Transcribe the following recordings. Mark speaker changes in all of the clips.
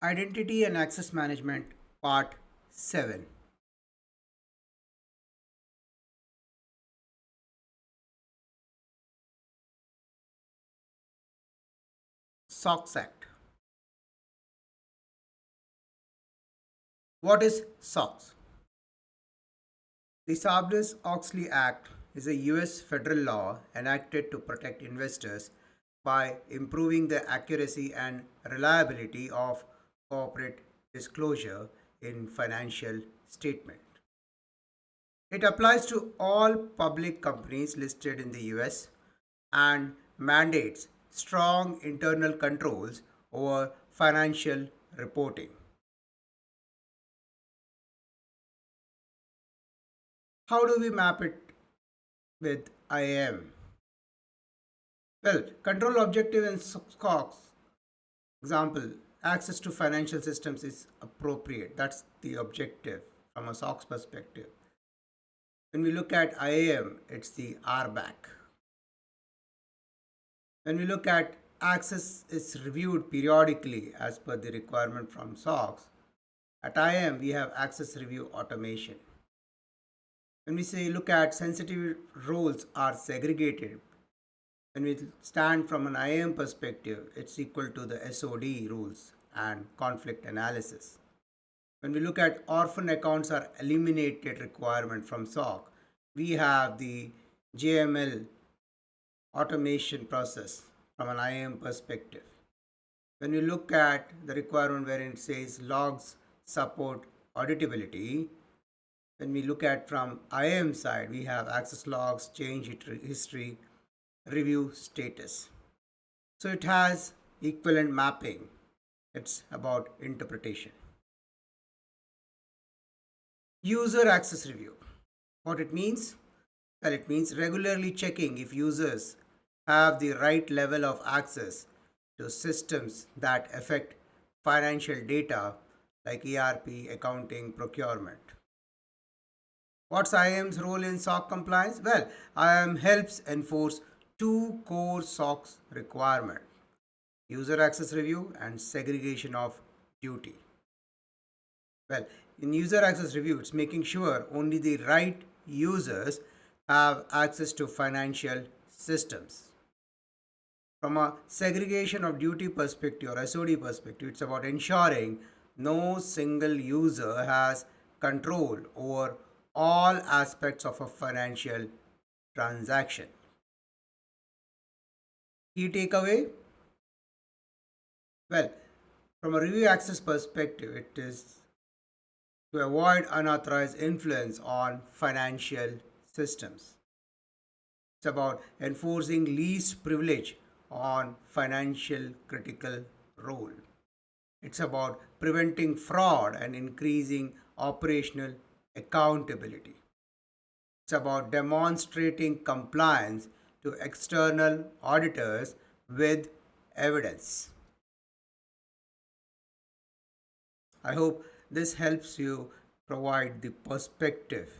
Speaker 1: Identity and Access Management, Part 7. SOX Act. What is SOX? The Sarbanes-Oxley Act is a US federal law enacted to protect investors by improving the accuracy and reliability of corporate disclosure in financial statement. It applies to all public companies listed in the US and mandates strong internal controls over financial reporting. How do we map it with IAM? Well, control objective in SOX, example, access to financial systems is appropriate. That's the objective from a SOX perspective. When we look at IAM, it's the RBAC. When we look at access is reviewed periodically as per the requirement from SOX. At IAM, we have access review automation. When we say look at sensitive roles are segregated, when we stand from an IAM perspective, it's equal to the SOD rules and conflict analysis. When we look at orphan accounts are eliminated requirement from SOC, we have the JML automation process from an IAM perspective. When we look at the requirement wherein it says logs support auditability, when we look at from IAM side, we have access logs, change history, review status. So it has equivalent mapping. It's about interpretation. User access review. What it means? Well, it means regularly checking if users have the right level of access to systems that affect financial data like ERP, accounting, procurement. What's IAM's role in SOC compliance? Well, IAM helps enforce two core SOX requirements: user access review and segregation of duty. Well, in user access review, it's making sure only the right users have access to financial systems. From a segregation of duty perspective or SOD perspective, it's about ensuring no single user has control over all aspects of a financial transaction. Key takeaway? Well, from a review access perspective, it is to avoid unauthorized influence on financial systems. It's about enforcing least privilege on financial critical role. It's about preventing fraud and increasing operational accountability. It's about demonstrating compliance to external auditors with evidence. I hope this helps you provide the perspective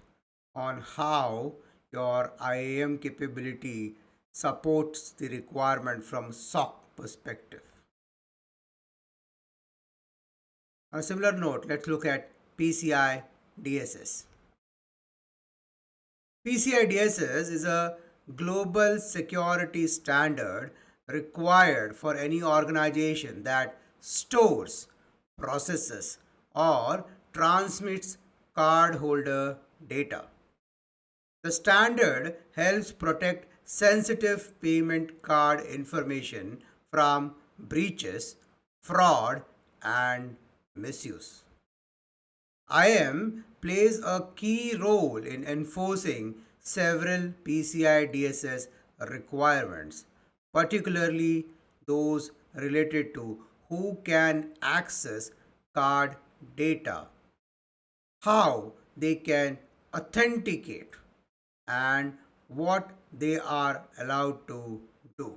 Speaker 1: on how your IAM capability supports the requirement from SOC perspective. On a similar note, let's look at PCI DSS. PCI DSS is a global security standard required for any organization that stores, processes, or transmits cardholder data. The standard helps protect sensitive payment card information from breaches, fraud, and misuse. IAM plays a key role in enforcing several PCI DSS requirements, particularly those related to who can access card data, how they can authenticate, and what they are allowed to do.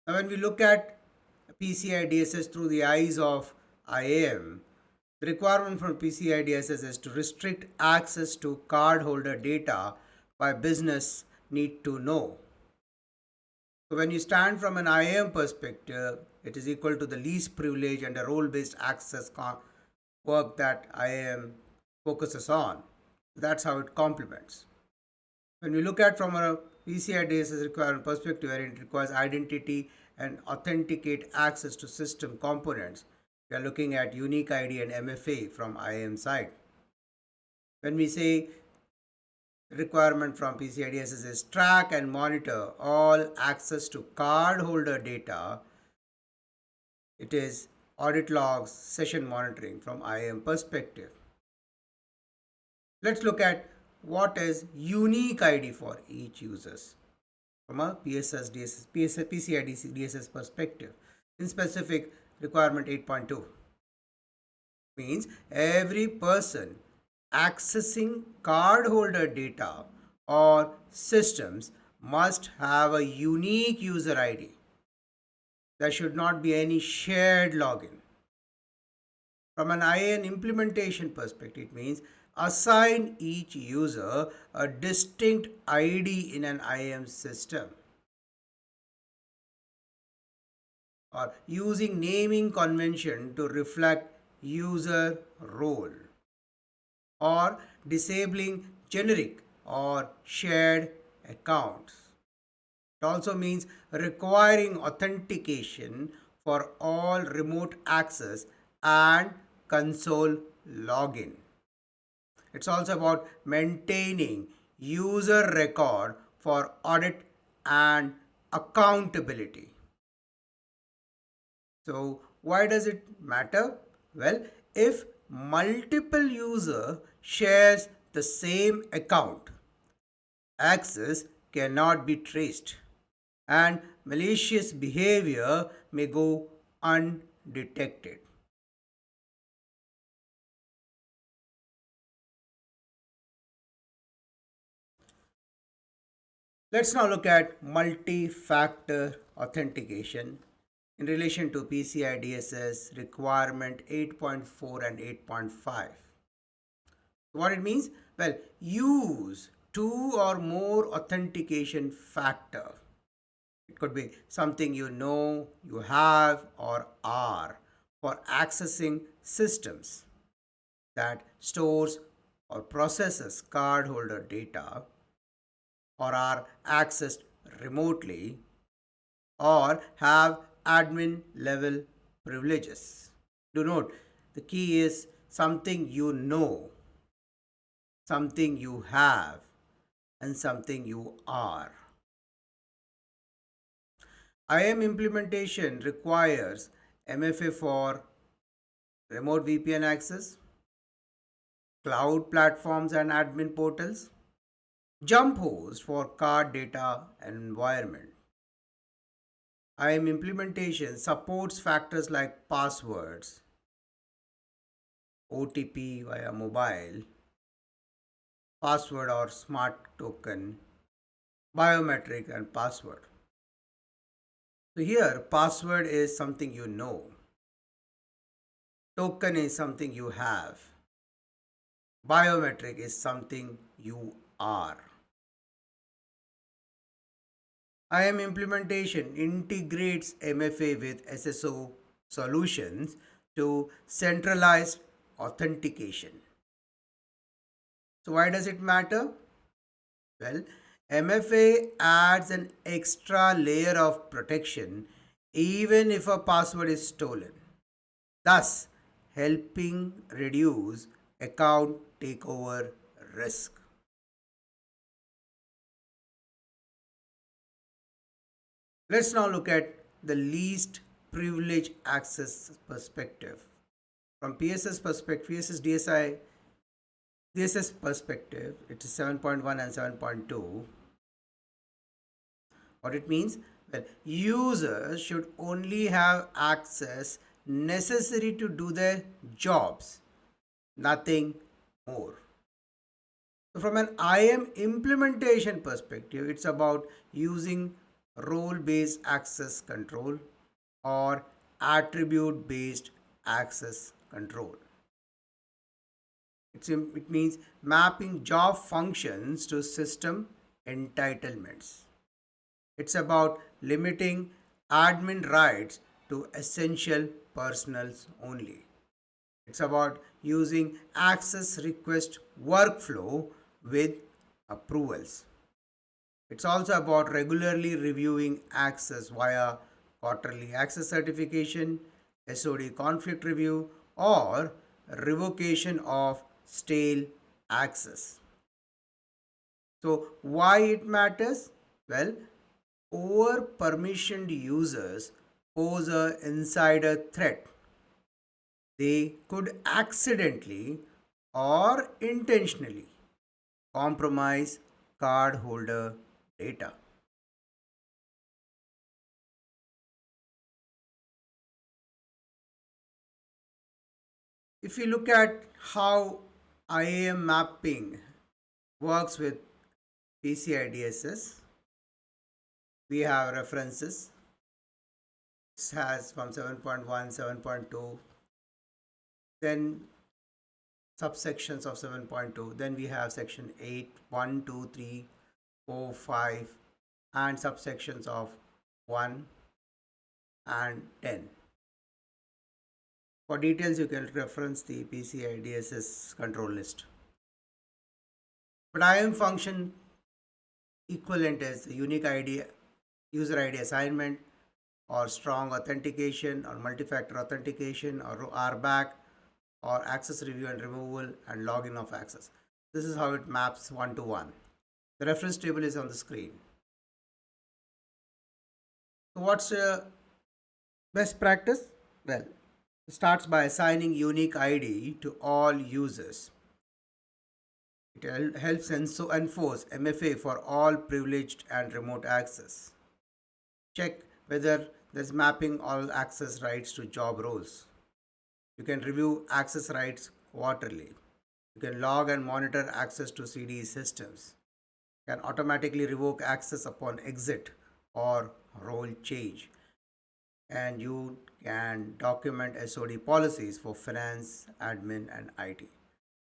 Speaker 1: Now, when we look at PCI DSS through the eyes of IAM, the requirement for PCI DSS is to restrict access to cardholder data by business need to know. So when you stand from an IAM perspective, it is equal to the least privilege and the role-based access work that IAM focuses on. That's how it complements. When we look at from a PCI DSS requirement perspective, where it requires identity and authenticate access to system components, we are looking at unique ID and MFA from IAM side. When we say requirement from PCI DSS is track and monitor all access to cardholder data, it is audit logs, session monitoring from IAM perspective. Let's look at what is unique ID for each users from a PSS, DSS, PSS, PCI DSS perspective. In specific, requirement 8.2 means every person accessing cardholder data or systems must have a unique user ID. There should not be any shared login. From an IAM implementation perspective, it means assign each user a distinct ID in an IAM system, or using naming convention to reflect user role, or disabling generic or shared accounts. It also means requiring authentication for all remote access and console login. It's also about maintaining user record for audit and accountability. So why does it matter? Well, if multiple user shares the same account, access cannot be traced and malicious behavior may go undetected. Let's now look at multi-factor authentication in relation to PCI DSS requirement 8.4 and 8.5. What it means? Well, use two or more authentication factor. It could be something you know, you have, or are for accessing systems that stores or processes cardholder data or are accessed remotely or have admin level privileges. Do note the key is something you know, something you have, and something you are. IAM implementation requires MFA for remote VPN access, cloud platforms and admin portals, jump host for card data environment. IAM implementation supports factors like passwords, OTP via mobile, password or smart token, biometric and password. So here password is something you know, token is something you have, biometric is something you are. IAM implementation integrates MFA with SSO solutions to centralized authentication. So why does it matter? Well, MFA adds an extra layer of protection even if a password is stolen, thus helping reduce account takeover risk. Let's now look at the least privilege access perspective. From PSS perspective, PSS DSS perspective, it is 7.1 and 7.2. What it means? Well, users should only have access necessary to do their jobs, nothing more. So from an IAM implementation perspective, it's about using role based access control or attribute based access control. It means mapping job functions to system entitlements. It's about limiting admin rights to essential personals only. It's about using access request workflow with approvals. It's also about regularly reviewing access via quarterly access certification, SOD conflict review, or revocation of stale access. So, why it matters? Well, over permissioned users pose a insider threat. They could accidentally or intentionally compromise cardholder data. If you look at how IAM mapping works with PCI DSS, we have references. This has from 7.1, 7.2, then subsections of 7.2, then we have section 8, 1, 2, 3, 4, 5, and subsections of 1 and 10. For details, you can reference the PCI DSS control list. But IAM function equivalent is unique ID, user ID assignment, or strong authentication, or multi-factor authentication, or RBAC, or access review and removal, and login of access. This is how it maps one to one. The reference table is on the screen. So what's best practice? Well, it starts by assigning unique ID to all users. It helps enforce MFA for all privileged and remote access. Check whether there's mapping all access rights to job roles. You can review access rights quarterly. You can log and monitor access to CDE systems. You can automatically revoke access upon exit or role change. And you can document SOD policies for finance, admin, and IT.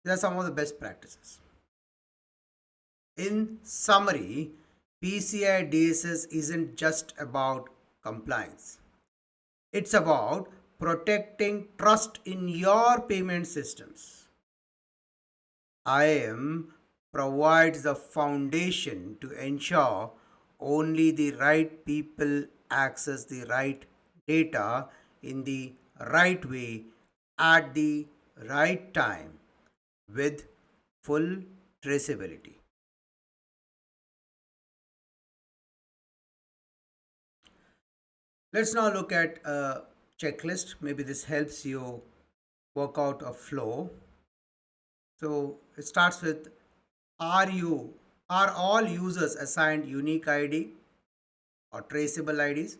Speaker 1: These are some of the best practices. In summary, PCI DSS isn't just about compliance. It's about protecting trust in your payment systems. IAM provides the foundation to ensure only the right people access the right data in the right way at the right time with full traceability. Let's now look at a checklist. Maybe this helps you work out a flow. So it starts with, are all users assigned unique ID or traceable IDs?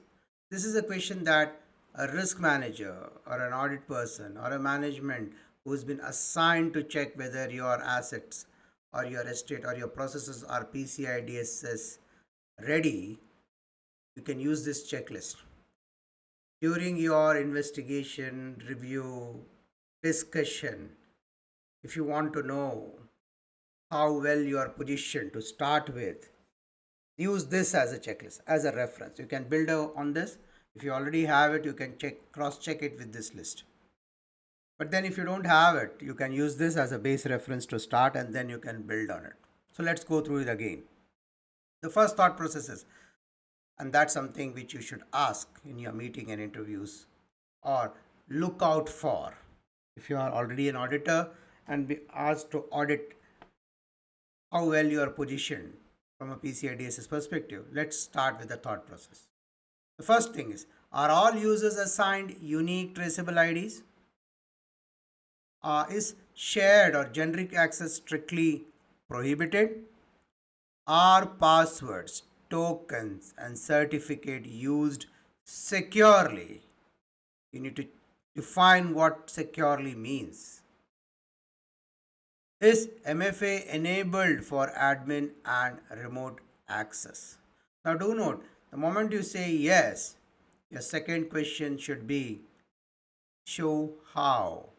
Speaker 1: This is a question that a risk manager or an audit person or a management who's been assigned to check whether your assets or your estate or your processes are PCI DSS ready, you can use this checklist. During your investigation, review, discussion, if you want to know how well you are positioned to start with, use this as a checklist, as a reference. You can build on this. If you already have it, you can cross check it with this list. But then if you don't have it, you can use this as a base reference to start, and then you can build on it. So let's go through it again. The first thought process is, and that's something which you should ask in your meeting and interviews, or look out for. If you are already an auditor and be asked to audit how well you are positioned from a PCI DSS perspective, let's start with the thought process. The first thing is, are all users assigned unique traceable IDs? Is shared or generic access strictly prohibited? Are passwords, tokens, and certificate used securely? You need to define what securely means. Is MFA enabled for admin and remote access? Now, do note, the moment you say yes, your second question should be, show how,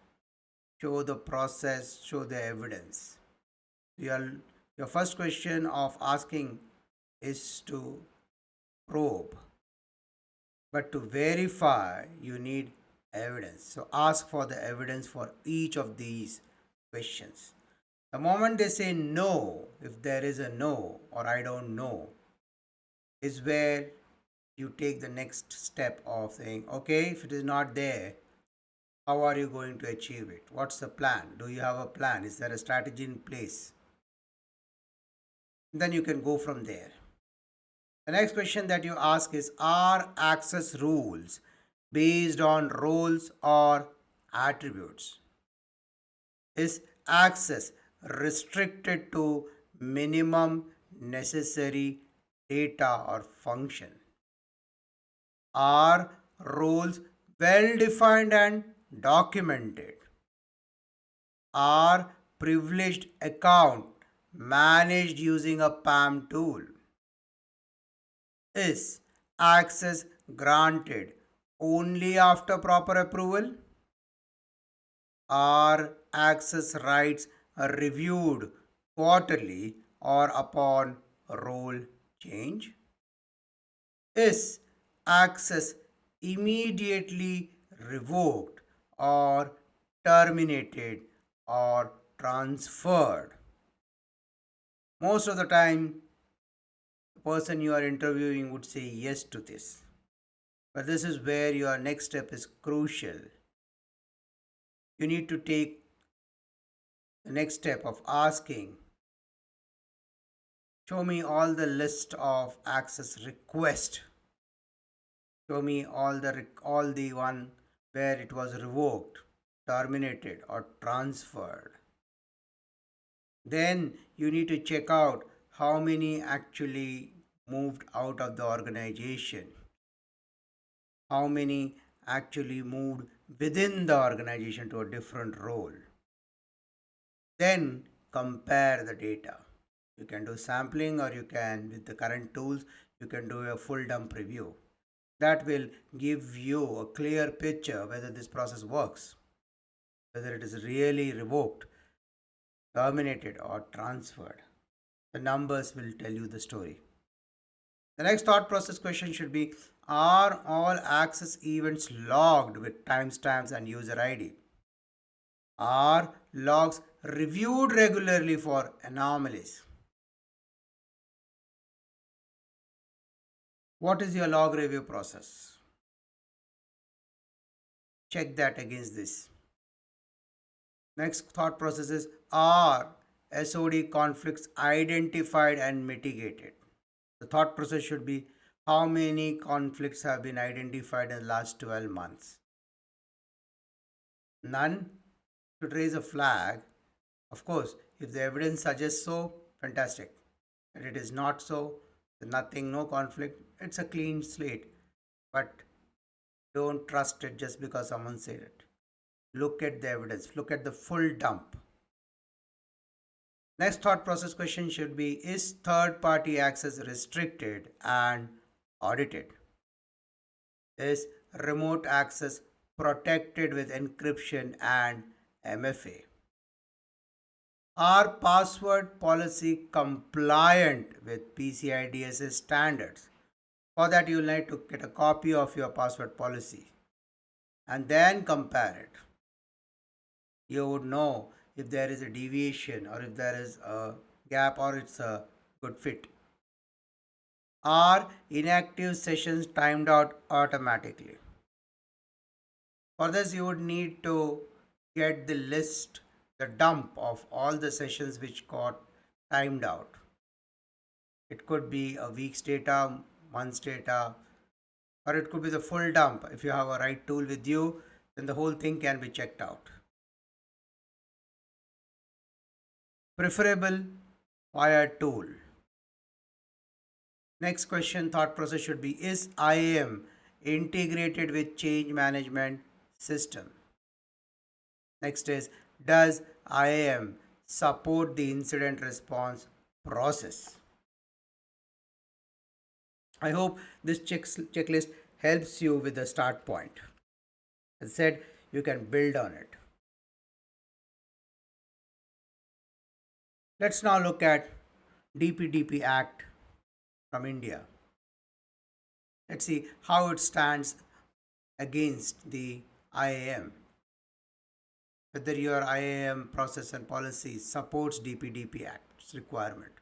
Speaker 1: show the process, show the evidence. Your, your first question of asking is to probe, but to verify, you need evidence. So ask for the evidence for each of these questions. The moment they say no, if there is a no or I don't know, is where you take the next step of saying, okay, if it is not there, how are you going to achieve it? What's the plan? Do you have a plan? Is there a strategy in place? Then you can go from there. The next question that you ask is, are access rules based on roles or attributes? Is access restricted to minimum necessary data or function? Are roles well defined and documented? Are privileged account managed using a PAM tool? Is access granted only after proper approval? Are access rights reviewed quarterly or upon role change? Is access immediately revoked or terminated or transferred? Most of the time, the person you are interviewing would say yes to this. But this is where your next step is crucial. You need to take the next step of asking, show me all the list of access request. Show me all the one where it was revoked, terminated or transferred. Then you need to check out how many actually moved out of the organization, how many actually moved within the organization to a different role. Then compare the data. You can do sampling, or you can, with the current tools, you can do a full dump review. That will give you a clear picture whether this process works, whether it is really revoked, terminated, or transferred. The numbers will tell you the story. The next thought process question should be, are all access events logged with timestamps and user ID? Are logs reviewed regularly for anomalies? What is your log review process? Check that against this. Next thought process is, are SOD conflicts identified and mitigated? The thought process should be, how many conflicts have been identified in the last 12 months? None? Should raise a flag. Of course, if the evidence suggests so, fantastic. But it is not so, nothing, no conflict, it's a clean slate. But don't trust it just because someone said it. Look at the evidence, look at the full dump. Next thought process question should be, is third party access restricted and audited? Is remote access protected with encryption and MFA? Are password policy compliant with PCI DSS standards? For that, you will need to get a copy of your password policy and then compare it. You would know if there is a deviation or if there is a gap or it's a good fit. Are inactive sessions timed out automatically? For this, you would need to get the list, the dump of all the sessions which got timed out. It could be a week's data, month's data, or it could be the full dump. If you have a right tool with you, then the whole thing can be checked out. Preferable via tool. Next question thought process should be, is IAM integrated with change management system? Next is, does IAM support the incident response process? I hope this checklist helps you with the start point. As I said, you can build on it. Let's now look at DPDP Act from India. Let's see how it stands against the IAM. Whether your IAM process and policy supports DPDP Act's requirement.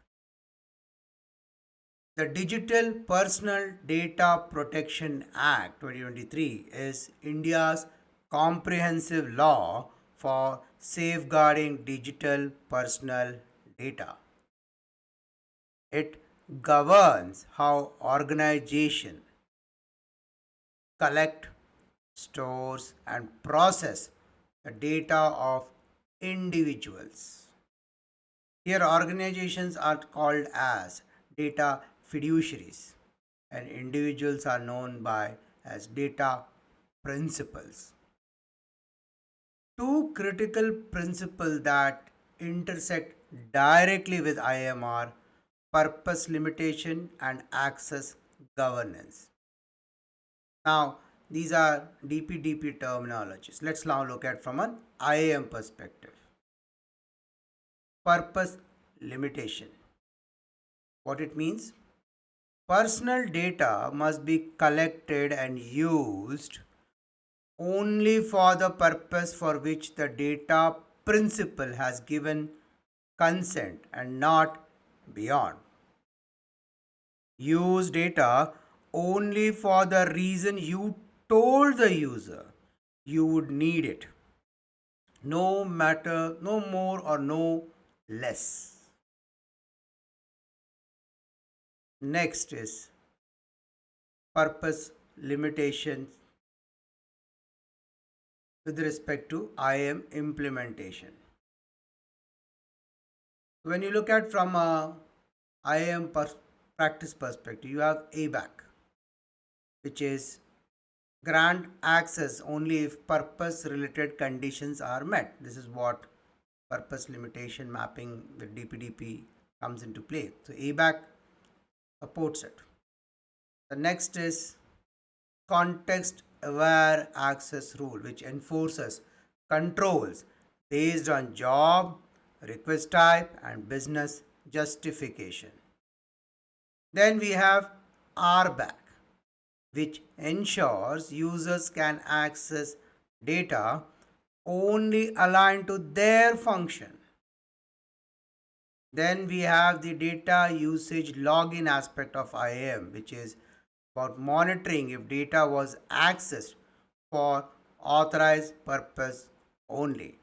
Speaker 1: The Digital Personal Data Protection Act 2023 is India's comprehensive law for safeguarding digital personal data. It governs how organizations collect, stores, and process the data of individuals. Here, organizations are called as data fiduciaries, and individuals are known by as data principals. Two critical principles that intersect directly with IAM are purpose limitation and access governance. Now, these are DPDP terminologies. Let's now look at from an IAM perspective. Purpose limitation. What it means? Personal data must be collected and used only for the purpose for which the data principal has given consent and not beyond. Use data only for the reason you told the user you would need it, no matter, no more or no less. Next is purpose limitations with respect to IAM implementation. When you look at from a IAM practice perspective, you have ABAC, which is grant access only if purpose related conditions are met. This is what purpose limitation mapping with DPDP comes into play. So ABAC supports it. The next is context aware access rule, which enforces controls based on job, request type, and business justification. Then we have RBAC, which ensures users can access data only aligned to their function. Then we have the data usage login aspect of IAM, which is about monitoring if data was accessed for authorized purpose only.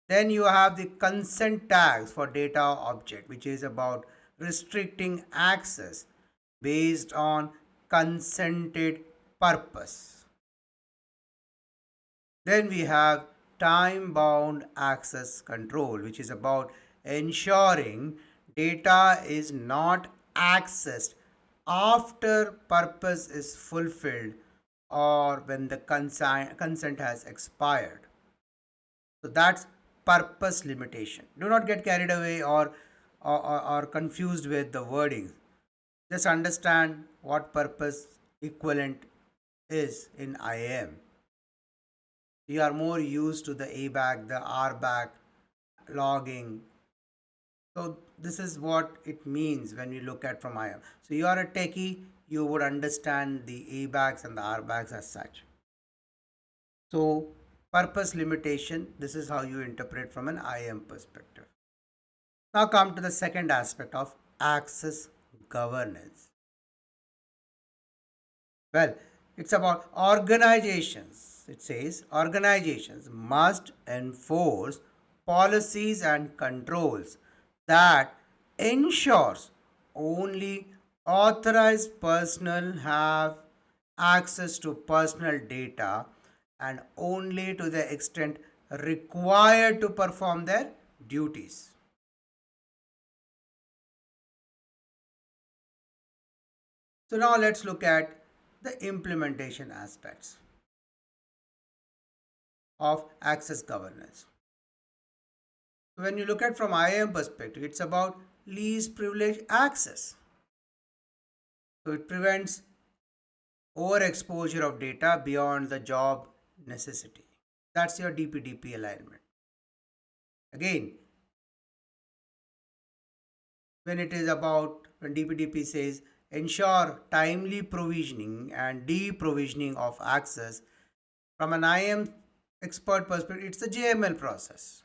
Speaker 1: Then you have the consent tags for data object, which is about restricting access based on consented purpose. Then we have time bound access control, which is about ensuring data is not accessed after purpose is fulfilled or when the consent has expired. So that's purpose limitation. Do not get carried away or confused with the wording. Just understand what purpose equivalent is in IAM. You are more used to the ABAC, the RBAC, logging. So this is what it means when we look at from IAM. So you are a techie, you would understand the ABACs and the RBACs as such. So purpose limitation, this is how you interpret from an IAM perspective. Now come to the second aspect of access governance. Well, it's about organizations. It says organizations must enforce policies and controls that ensures only authorized personnel have access to personal data and only to the extent required to perform their duties. So now let's look at the implementation aspects of access governance. When you look at from IAM perspective, it's about least privilege access. So it prevents overexposure of data beyond the job necessity. That's your DPDP alignment. Again, when it is about when DPDP says ensure timely provisioning and deprovisioning of access. From an IAM expert perspective, it's the JML process.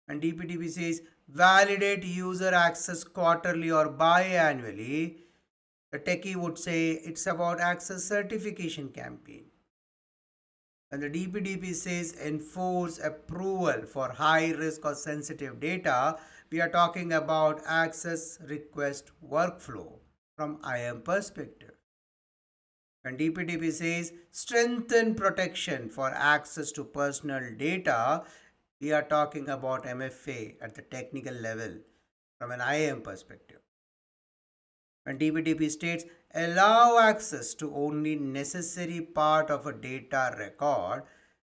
Speaker 1: And DPDP says validate user access quarterly or biannually. The techie would say it's about access certification campaign. When the DPDP says enforce approval for high risk or sensitive data, we are talking about access request workflow from IAM perspective. When DPDP says strengthen protection for access to personal data, we are talking about MFA at the technical level from an IAM perspective. When DPDP states allow access to only necessary part of a data record,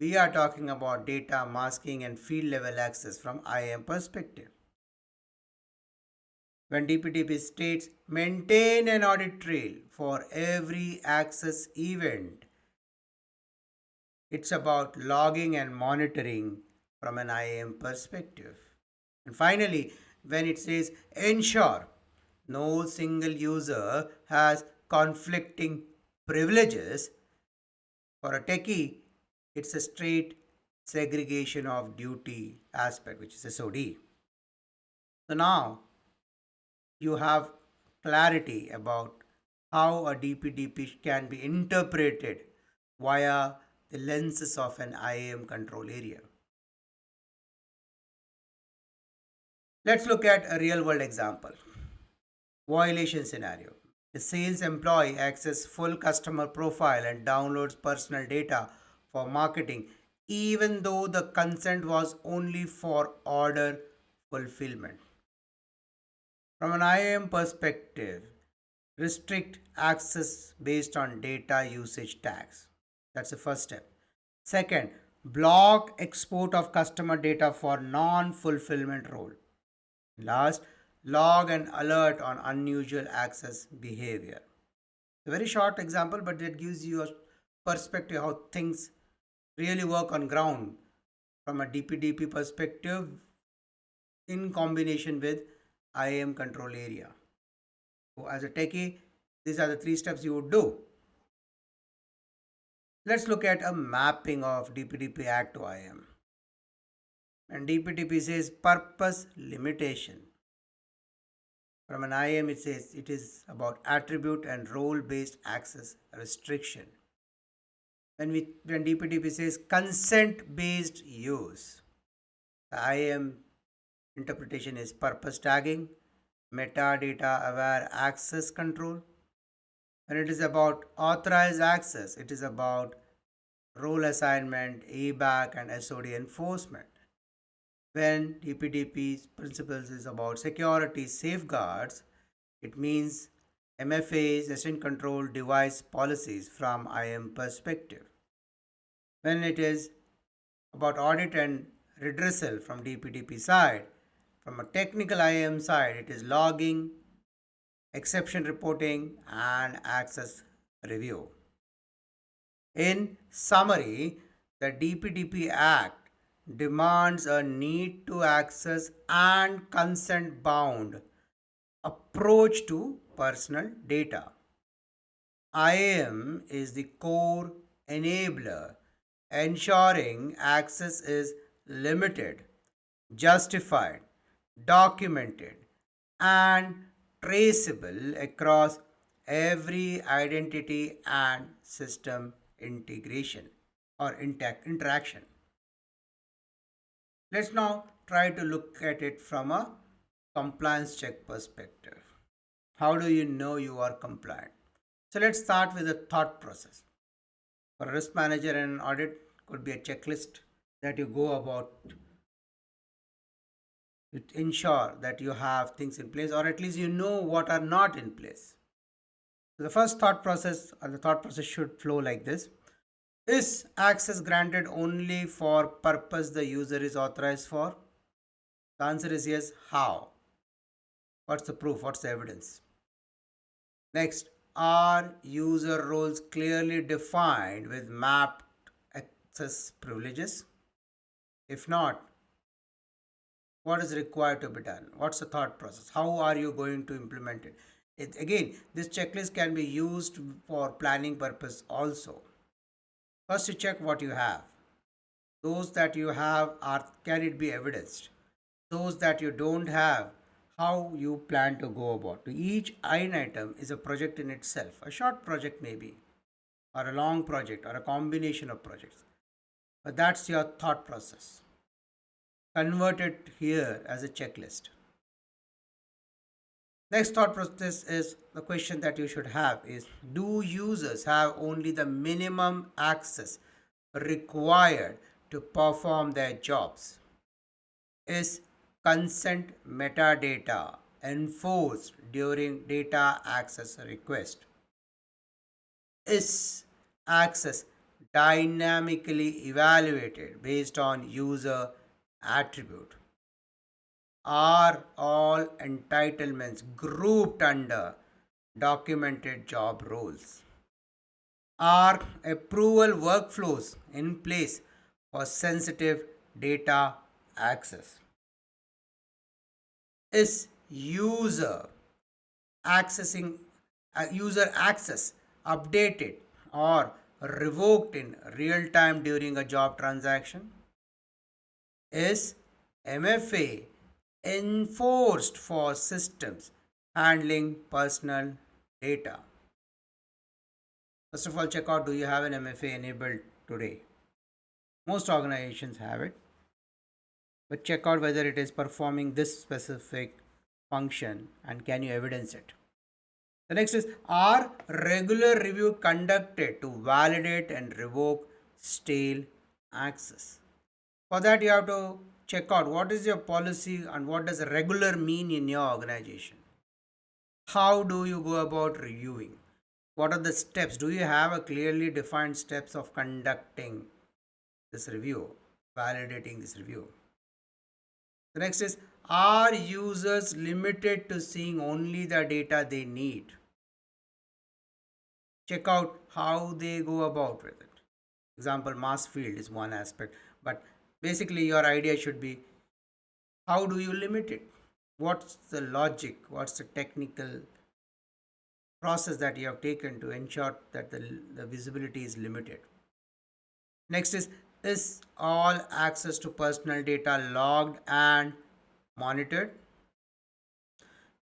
Speaker 1: we are talking about data masking and field level access from IAM perspective. When DPDP states maintain an audit trail for every access event, it's about logging and monitoring from an IAM perspective. And finally, when it says ensure no single user has conflicting privileges, for a techie, it's a straight segregation of duty aspect, which is SOD. So now you have clarity about how a DPDP can be interpreted via the lenses of an IAM control area. Let's look at a real world example. Violation scenario. A sales employee accesses full customer profile and downloads personal data for marketing even though the consent was only for order fulfillment. From an IAM perspective, restrict access based on data usage tags. That's the first step. Second, block export of customer data for non fulfillment role. Last, log and alert on unusual access behavior. A very short example, but that gives you a perspective how things really work on ground from a DPDP perspective in combination with IAM control area. So as a techie, these are the three steps you would do. Let's look at a mapping of DPDP Act to IAM. And DPDP says purpose limitation. From an IAM, it says it is about attribute and role based access restriction. When DPDP says consent based use, the IAM interpretation is purpose tagging, metadata aware access control. When it is about authorized access, it is about role assignment, ABAC, and SOD enforcement. When DPDP's principles is about security safeguards, it means MFA's session control device policies from IAM perspective. When it is about audit and redressal from DPDP side, from a technical IAM side, it is logging, exception reporting, and access review. In summary, the DPDP Act demands a need to access and consent bound approach to personal data. IAM is the core enabler, ensuring access is limited, justified, documented, and traceable across every identity and system integration or interaction. Let's now try to look at it from a compliance check perspective. How do you know you are compliant? So let's start with the thought process. For a risk manager and an audit could be a checklist that you go about to ensure that you have things in place or at least you know what are not in place. So the first thought process or the thought process should flow like this. Is access granted only for purpose the user is authorized for? The answer is yes. How? What's the proof? What's the evidence? Next, are user roles clearly defined with mapped access privileges? If not, what is required to be done? What's the thought process? How are you going to implement it? Again, this checklist can be used for planning purpose also. First, you check what you have. Those that you have are can it be evidenced? Those that you don't have, how you plan to go about. Each item is a project in itself. A short project maybe, or a long project, or a combination of projects. But that's your thought process. Convert it here as a checklist. Next thought process is the question that you should have is, do users have only the minimum access required to perform their jobs? Is consent metadata enforced during data access request? Is access dynamically evaluated based on user attribute? Are all entitlements grouped under documented job roles? Are approval workflows in place for sensitive data access? Is accessing user access updated or revoked in real time during a job transaction? Is MFA enforced for systems handling personal data? First of all, check out, do you have an MFA enabled today? Most organizations have it, but check out whether it is performing this specific function and can you evidence it. The next is, are regular review conducted to validate and revoke stale access? For that, you have to check out what is your policy and what does regular mean in your organization. How do you go about reviewing? What are the steps? Do you have a clearly defined steps of conducting this review, validating this review? The next is, are users limited to seeing only the data they need? Check out how they go about with it. Example, mass field is one aspect, but basically your idea should be, how do you limit it? What's the logic? What's the technical process that you have taken to ensure that the visibility is limited? Next is all access to personal data logged and monitored?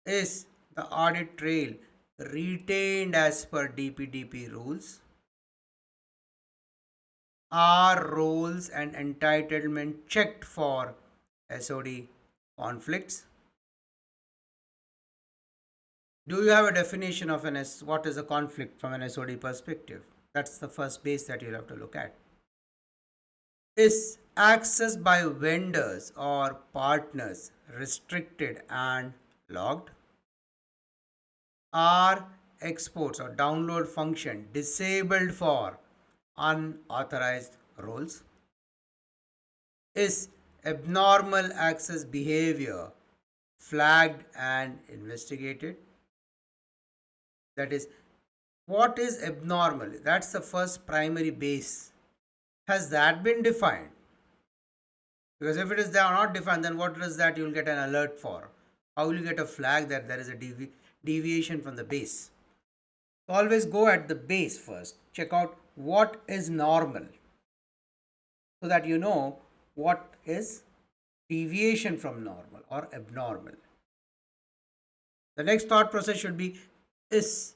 Speaker 1: Is the audit trail retained as per DPDP rules? Are roles and entitlement checked for SOD conflicts? Do you have a definition of what is a conflict from an SOD perspective? That's the first base that you'll have to look at. Is access by vendors or partners restricted and logged? Are exports or download function disabled for unauthorized roles? Is abnormal access behavior flagged and investigated? That is, what is abnormal? That's the first primary base. Has that been defined? Because if it is not defined, then what is that you'll get an alert for? How will you get a flag that there is a deviation from the base? So always go at the base first. Check out what is normal so that you know what is deviation from normal or abnormal. The next thought process should be, is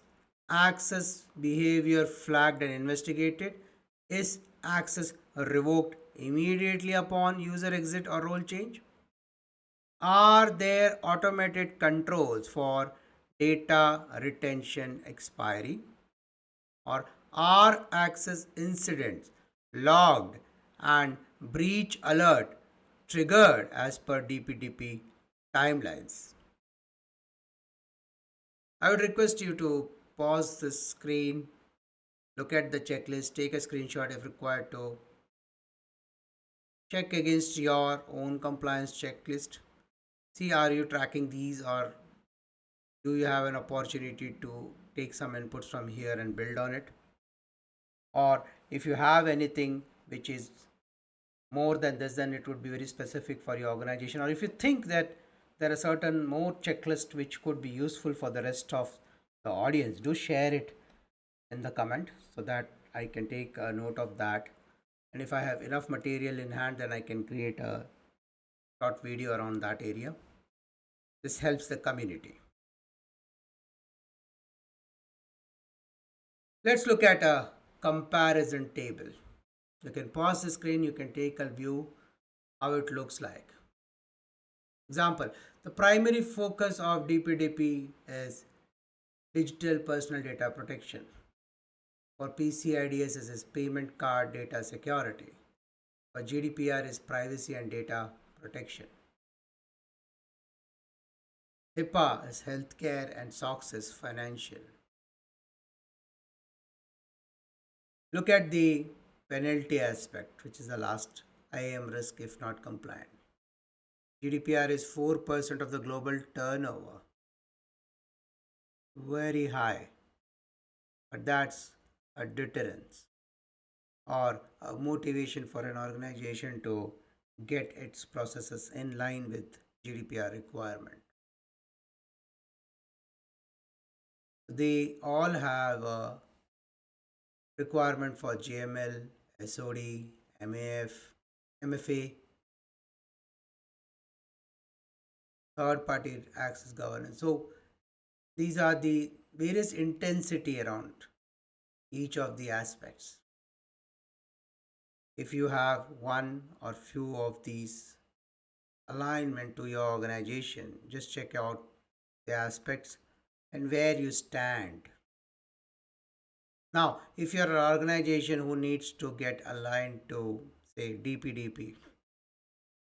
Speaker 1: access behavior flagged and investigated? Is access revoked immediately upon user exit or role change? Are there automated controls for data retention expiry? Or are access incidents logged and breach alert triggered as per DPDP timelines? I would request you to pause the screen, look at the checklist, take a screenshot if required to check against your own compliance checklist. See, are you tracking these, or do you have an opportunity to take some inputs from here and build on it? Or if you have anything which is more than this, then it would be very specific for your organization. Or if you think that there are certain more checklists which could be useful for the rest of the audience, do share it in the comment so that I can take a note of that. And if I have enough material in hand, then I can create a short video around that area. This helps the community. Let's look at a comparison table. You can pause the screen, you can take a view how it looks like. Example, the primary focus of DPDP is digital personal data protection. For PCIDS is payment card data security. For GDPR is privacy and data protection. HIPAA is healthcare and SOX is financial. Look at the penalty aspect, which is the last IAM risk if not compliant. GDPR is 4% of the global turnover. Very high. But that's a deterrence or a motivation for an organization to get its processes in line with GDPR requirement. They all have a requirement for JML, SOD, MAF, MFA, third party access governance. So these are the various intensity around each of the aspects. If you have one or few of these alignment to your organization, just check out the aspects and where you stand. Now, if you're an organization who needs to get aligned to, say, DPDP,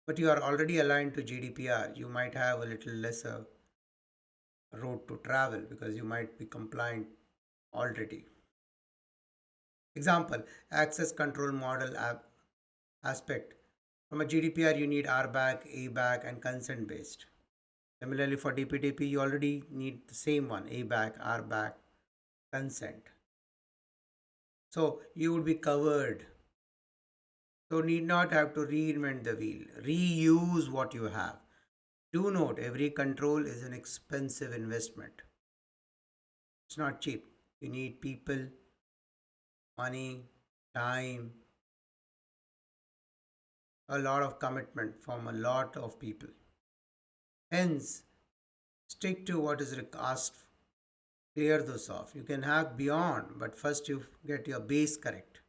Speaker 1: but you are already aligned to GDPR, you might have a little lesser road to travel because you might be compliant already. Example, access control model aspect. From a GDPR, you need RBAC, ABAC, and consent based. Similarly, for DPDP, you already need the same one, ABAC, RBAC, consent. So you would be covered. So need not have to reinvent the wheel. Reuse what you have. Do note, every control is an expensive investment. It's not cheap. You need people, money, time, a lot of commitment from a lot of people. Hence, stick to what is asked. Clear those off. You can have beyond, but first you get your base correct.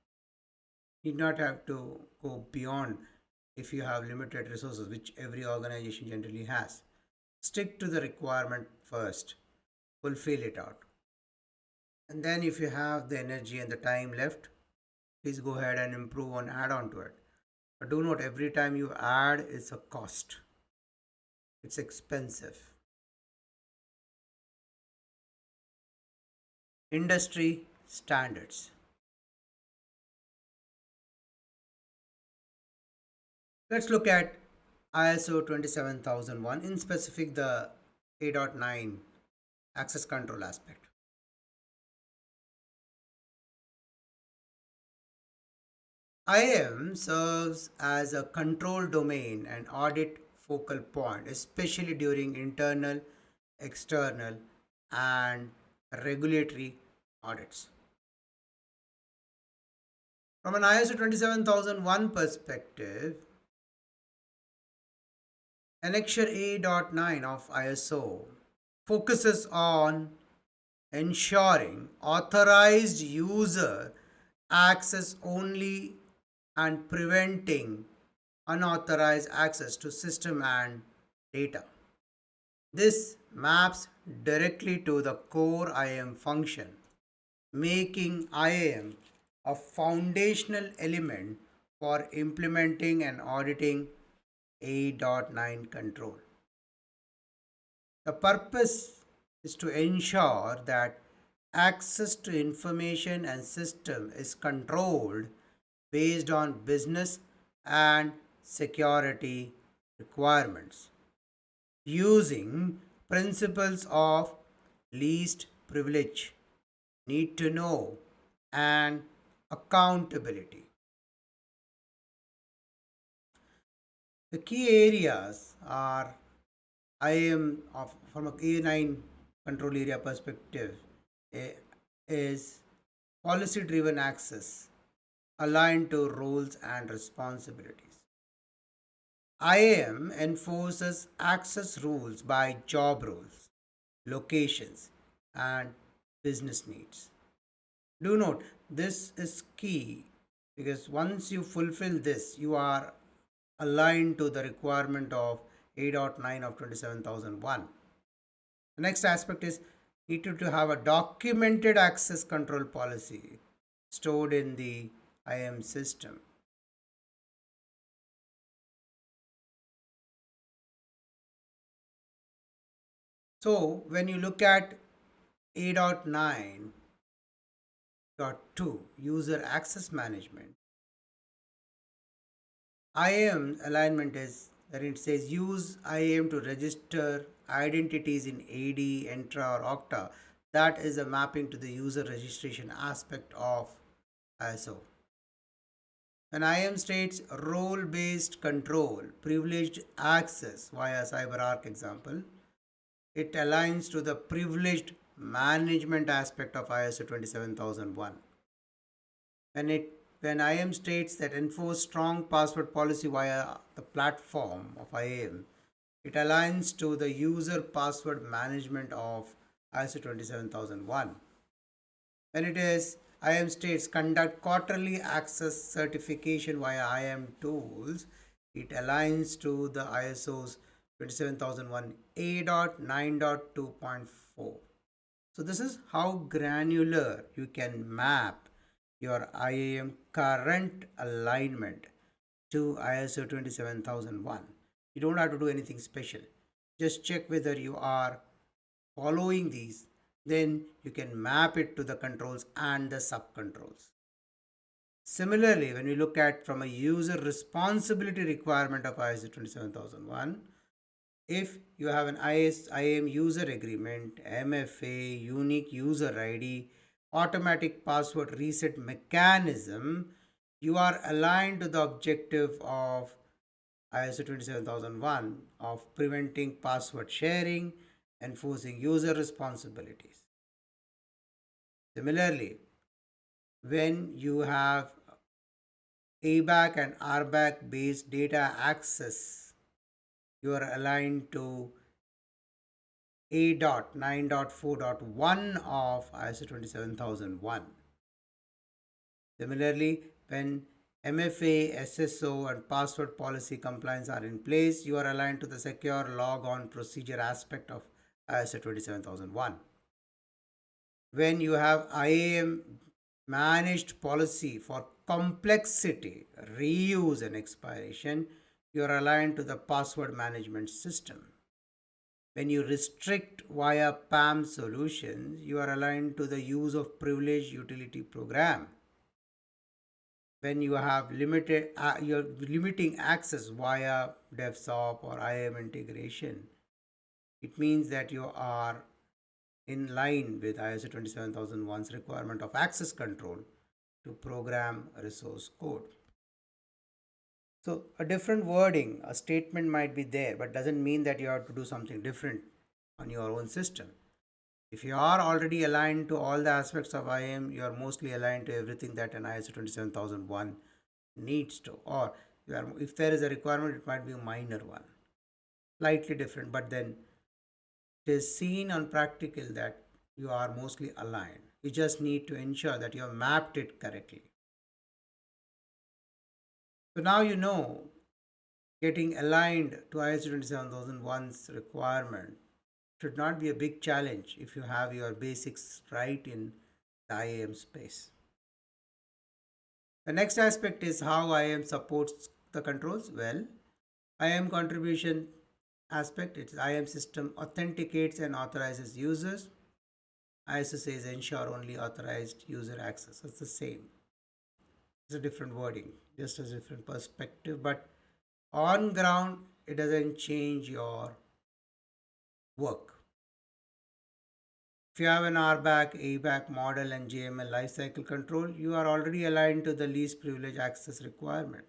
Speaker 1: You need not have to go beyond if you have limited resources, which every organization generally has. Stick to the requirement first, fulfill it out. And then, if you have the energy and the time left, please go ahead and improve and add on to it. But do note, every time you add, it's a cost, it's expensive. Industry standards. Let's look at ISO 27001, in specific the A.9 access control aspect. IAM serves as a control domain and audit focal point, especially during internal, external, and regulatory audits. From an ISO 27001 perspective, Annexure A.9 of ISO focuses on ensuring authorized user access only and preventing unauthorized access to system and data. This maps directly to the core IAM function, making IAM a foundational element for implementing and auditing A.9 control. The purpose is to ensure that access to information and system is controlled based on business and security requirements using principles of least privilege, need to know, and accountability. The key areas are IAM from a A9 control area perspective. eh, is policy driven access aligned to roles and responsibilities. IAM enforces access rules by job roles, locations, and business needs. Do note this is key because once you fulfill this, you are aligned to the requirement of 8.9 of 27001. The next aspect is needed to have a documented access control policy stored in the IAM system. So when you look at 8.9.2 user access management, IAM alignment is that it says use IAM to register identities in AD, Entra, or Okta. That is a mapping to the user registration aspect of ISO. When IAM states role based control, privileged access via CyberArk example, it aligns to the privileged management aspect of ISO 27001. When IAM states that enforce strong password policy via the platform of IAM, it aligns to the user password management of ISO 27001. When it is IAM states conduct quarterly access certification via IAM tools, it aligns to the ISO's 27001 A.9.2.4. So this is how granular you can map your IAM current alignment to ISO 27001. You don't have to do anything special. Just check whether you are following these. Then you can map it to the controls and the subcontrols. Similarly, when we look at from a user responsibility requirement of ISO 27001, if you have an IAM user agreement, MFA, unique user ID, automatic password reset mechanism, you are aligned to the objective of ISO 27001 of preventing password sharing, enforcing user responsibilities. Similarly, when you have ABAC and RBAC based data access, you are aligned to A.9.4.1 of ISO 27001. Similarly, when MFA, SSO, and password policy compliance are in place, you are aligned to the secure log-on procedure aspect of ISO 27001. When you have IAM managed policy for complexity, reuse, and expiration, you are aligned to the password management system. When you restrict via PAM solutions, you are aligned to the use of privileged utility program. When you have you're limiting access via DevSop or IAM integration, it means that you are in line with ISO 27001's requirement of access control to program resource code. So a different wording, a statement might be there, but doesn't mean that you have to do something different on your own system. If you are already aligned to all the aspects of IAM, you are mostly aligned to everything that an ISO 27001 needs to. Or if there is a requirement, it might be a minor one, slightly different, but then it is seen on practical that you are mostly aligned. You just need to ensure that you have mapped it correctly. So now you know getting aligned to ISO 27001's requirement should not be a big challenge if you have your basics right in the IAM space. The next aspect is how IAM supports the controls. Well, IAM contribution aspect, its IAM system authenticates and authorizes users. ISO says ensure only authorized user access. It's the same. It's a different wording, just a different perspective, but on ground, it doesn't change your work. If you have an RBAC, ABAC model, and JML lifecycle control, you are already aligned to the least privilege access requirement.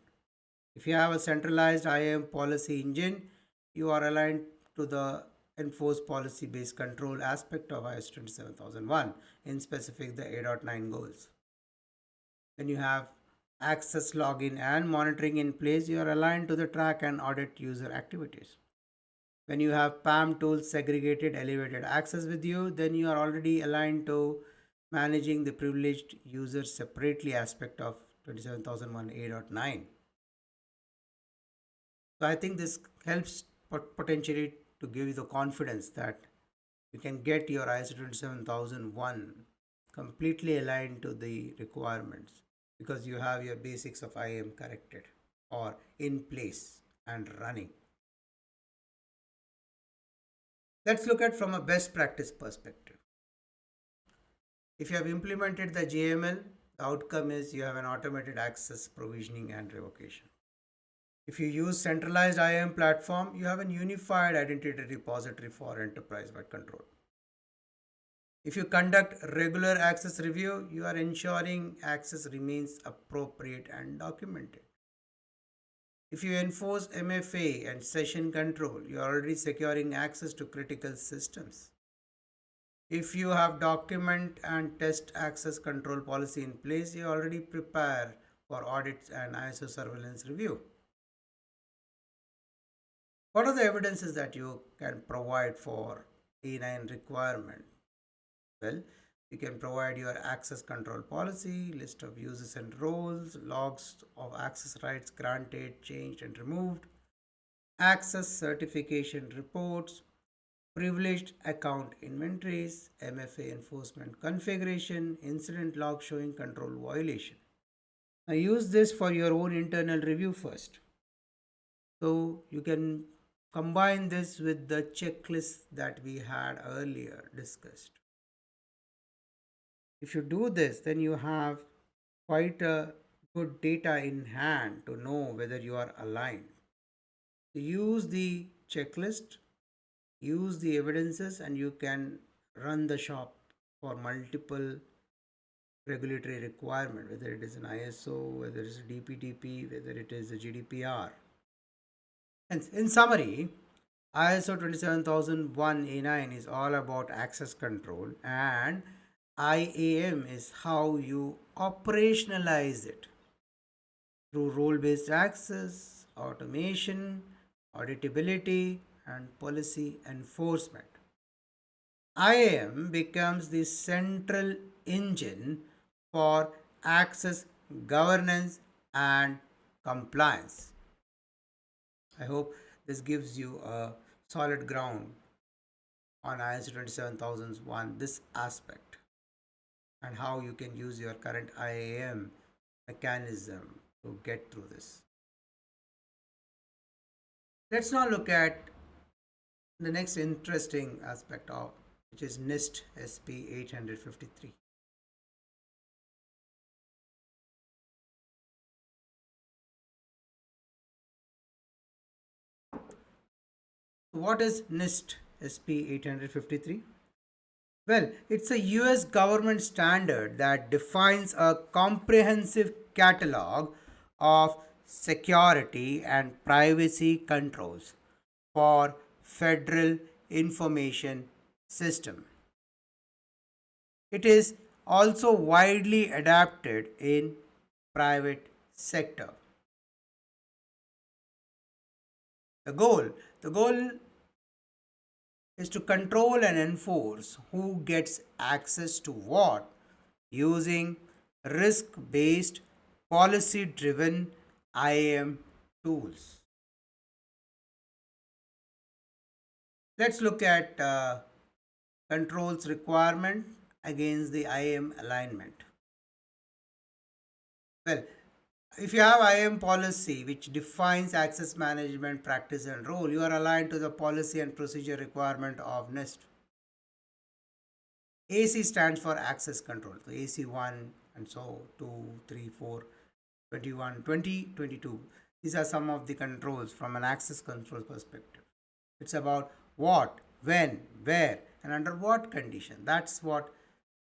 Speaker 1: If you have a centralized IAM policy engine, you are aligned to the enforce policy-based control aspect of ISO 27001, in specific the A.9 goals. When you have access login and monitoring in place, you are aligned to the track and audit user activities. When you have PAM tools segregated elevated access with you, then you are already aligned to managing the privileged users separately aspect of 27001 A.9. So I think this helps potentially to give you the confidence that you can get your ISO 27001 completely aligned to the requirements because you have your basics of IAM corrected or in place and running. Let's look at from a best practice perspective. If you have implemented the JML, the outcome is you have an automated access provisioning and revocation. If you use centralized IAM platform, you have a unified identity repository for enterprise-wide control. If you conduct regular access review, you are ensuring access remains appropriate and documented. If you enforce MFA and session control, you are already securing access to critical systems. If you have document and test access control policy in place, you already prepare for audits and ISO surveillance review. What are the evidences that you can provide for A9 requirement? Well, you can provide your access control policy, list of users and roles, logs of access rights granted, changed and removed, access certification reports, privileged account inventories, MFA enforcement configuration, incident log showing control violation. Now use this for your own internal review first. So you can combine this with the checklist that we had earlier discussed. If you do this, then you have quite a good data in hand to know whether you are aligned. So use the checklist, use the evidences, and you can run the shop for multiple regulatory requirement, whether it is an ISO, whether it is a DPDP, whether it is a GDPR. And in summary, ISO 27001 A9 is all about access control, and IAM is how you operationalize it through role-based access, automation, auditability, and policy enforcement. IAM becomes the central engine for access governance and compliance. I hope this gives you a solid ground on ISO 27001, this aspect, and how you can use your current IAM mechanism to get through this. Let's now look at the next interesting aspect of which is NIST SP 853. What is NIST SP 853? Well, it's a US government standard that defines a comprehensive catalog of security and privacy controls for federal information system. It is also widely adapted in private sector. The goal is to control and enforce who gets access to what using risk based policy driven IAM tools. Let's look at controls requirement against the IAM alignment. Well, if you have IAM policy which defines access management practice and role, you are aligned to the policy and procedure requirement of NIST. AC stands for access control. So AC1 and so 2, 3, 4, 21, 20, 22. These are some of the controls from an access control perspective. It's about what, when, where, and under what condition. That's what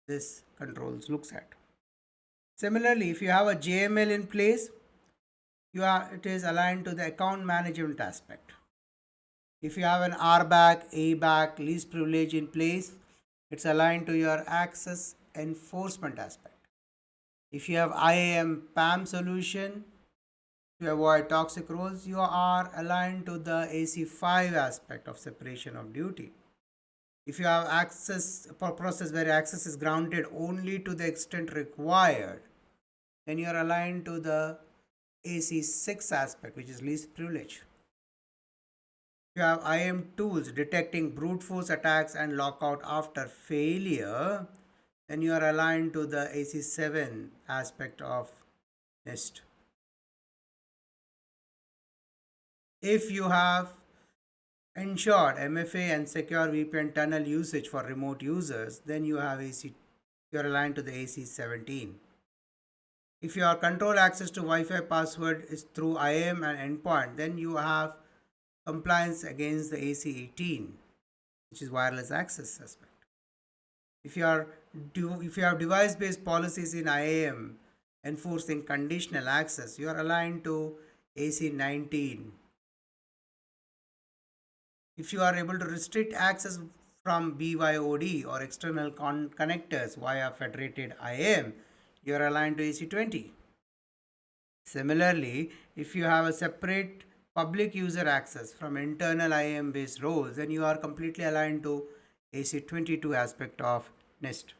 Speaker 1: this controls looks at. Similarly, if you have a JML in place, it is aligned to the account management aspect. If you have an RBAC, ABAC, least privilege in place, it's aligned to your access enforcement aspect. If you have IAM PAM solution to avoid toxic roles, you are aligned to the AC5 aspect of separation of duty. If you have access process where access is grounded only to the extent required, then you are aligned to the AC6 aspect, which is least privilege. If you have IAM tools detecting brute force attacks and lockout after failure, then you are aligned to the AC7 aspect of NIST. If you have ensured MFA and secure VPN tunnel usage for remote users, then you have you are aligned to the AC17. If your control access to Wi-Fi password is through IAM and endpoint, then you have compliance against the AC18, which is wireless access aspect. If you are if you have device-based policies in IAM enforcing conditional access, you are aligned to AC19. If you are able to restrict access from BYOD or external connectors via federated IAM, you are aligned to AC20. Similarly, if you have a separate public user access from internal IAM based roles, then you are completely aligned to AC22 aspect of NIST.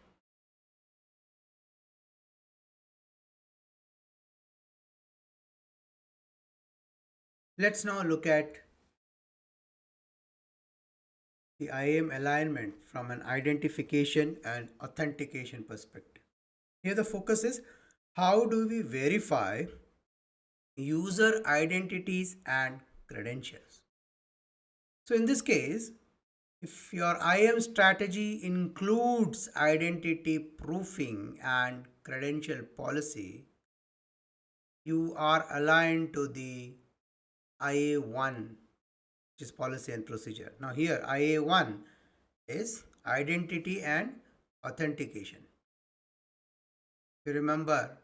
Speaker 1: Let's now look at the IAM alignment from an identification and authentication perspective. Here the focus is how do we verify user identities and credentials. So in this case, if your IAM strategy includes identity proofing and credential policy, you are aligned to the IA1, which is policy and procedure. Now here IA1 is identity and authentication. You remember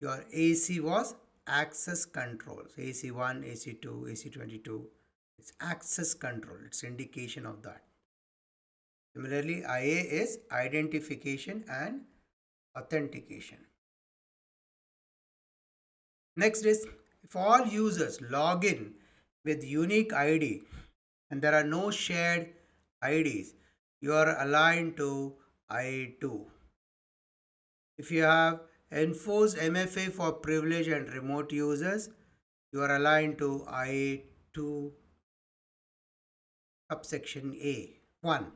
Speaker 1: your AC was access controls, AC1, AC2, AC22. It's access control, it's indication of that. Similarly, IA is identification and authentication. Next is if all users log in with unique ID and there are no shared IDs, you are aligned to IA2. If you have enforced MFA for privilege and remote users, you are aligned to IA2 subsection A 1.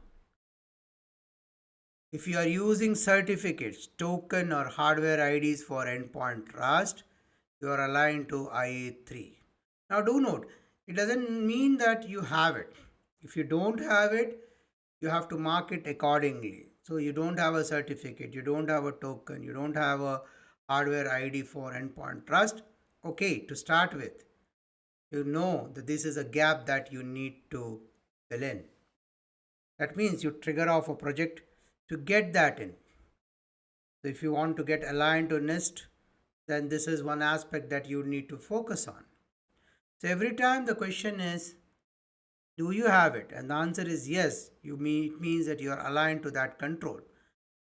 Speaker 1: If you are using certificates, token or hardware IDs for endpoint trust, you are aligned to IA3. Now do note, it doesn't mean that you have it. If you don't have it, you have to mark it accordingly. So you don't have a certificate, you don't have a token, you don't have a hardware ID for endpoint trust. Okay, to start with, you know that this is a gap that you need to fill in. That means you trigger off a project to get that in. So if you want to get aligned to NIST, then this is one aspect that you need to focus on. So every time the question is, do you have it? And the answer is yes, it means that you are aligned to that control.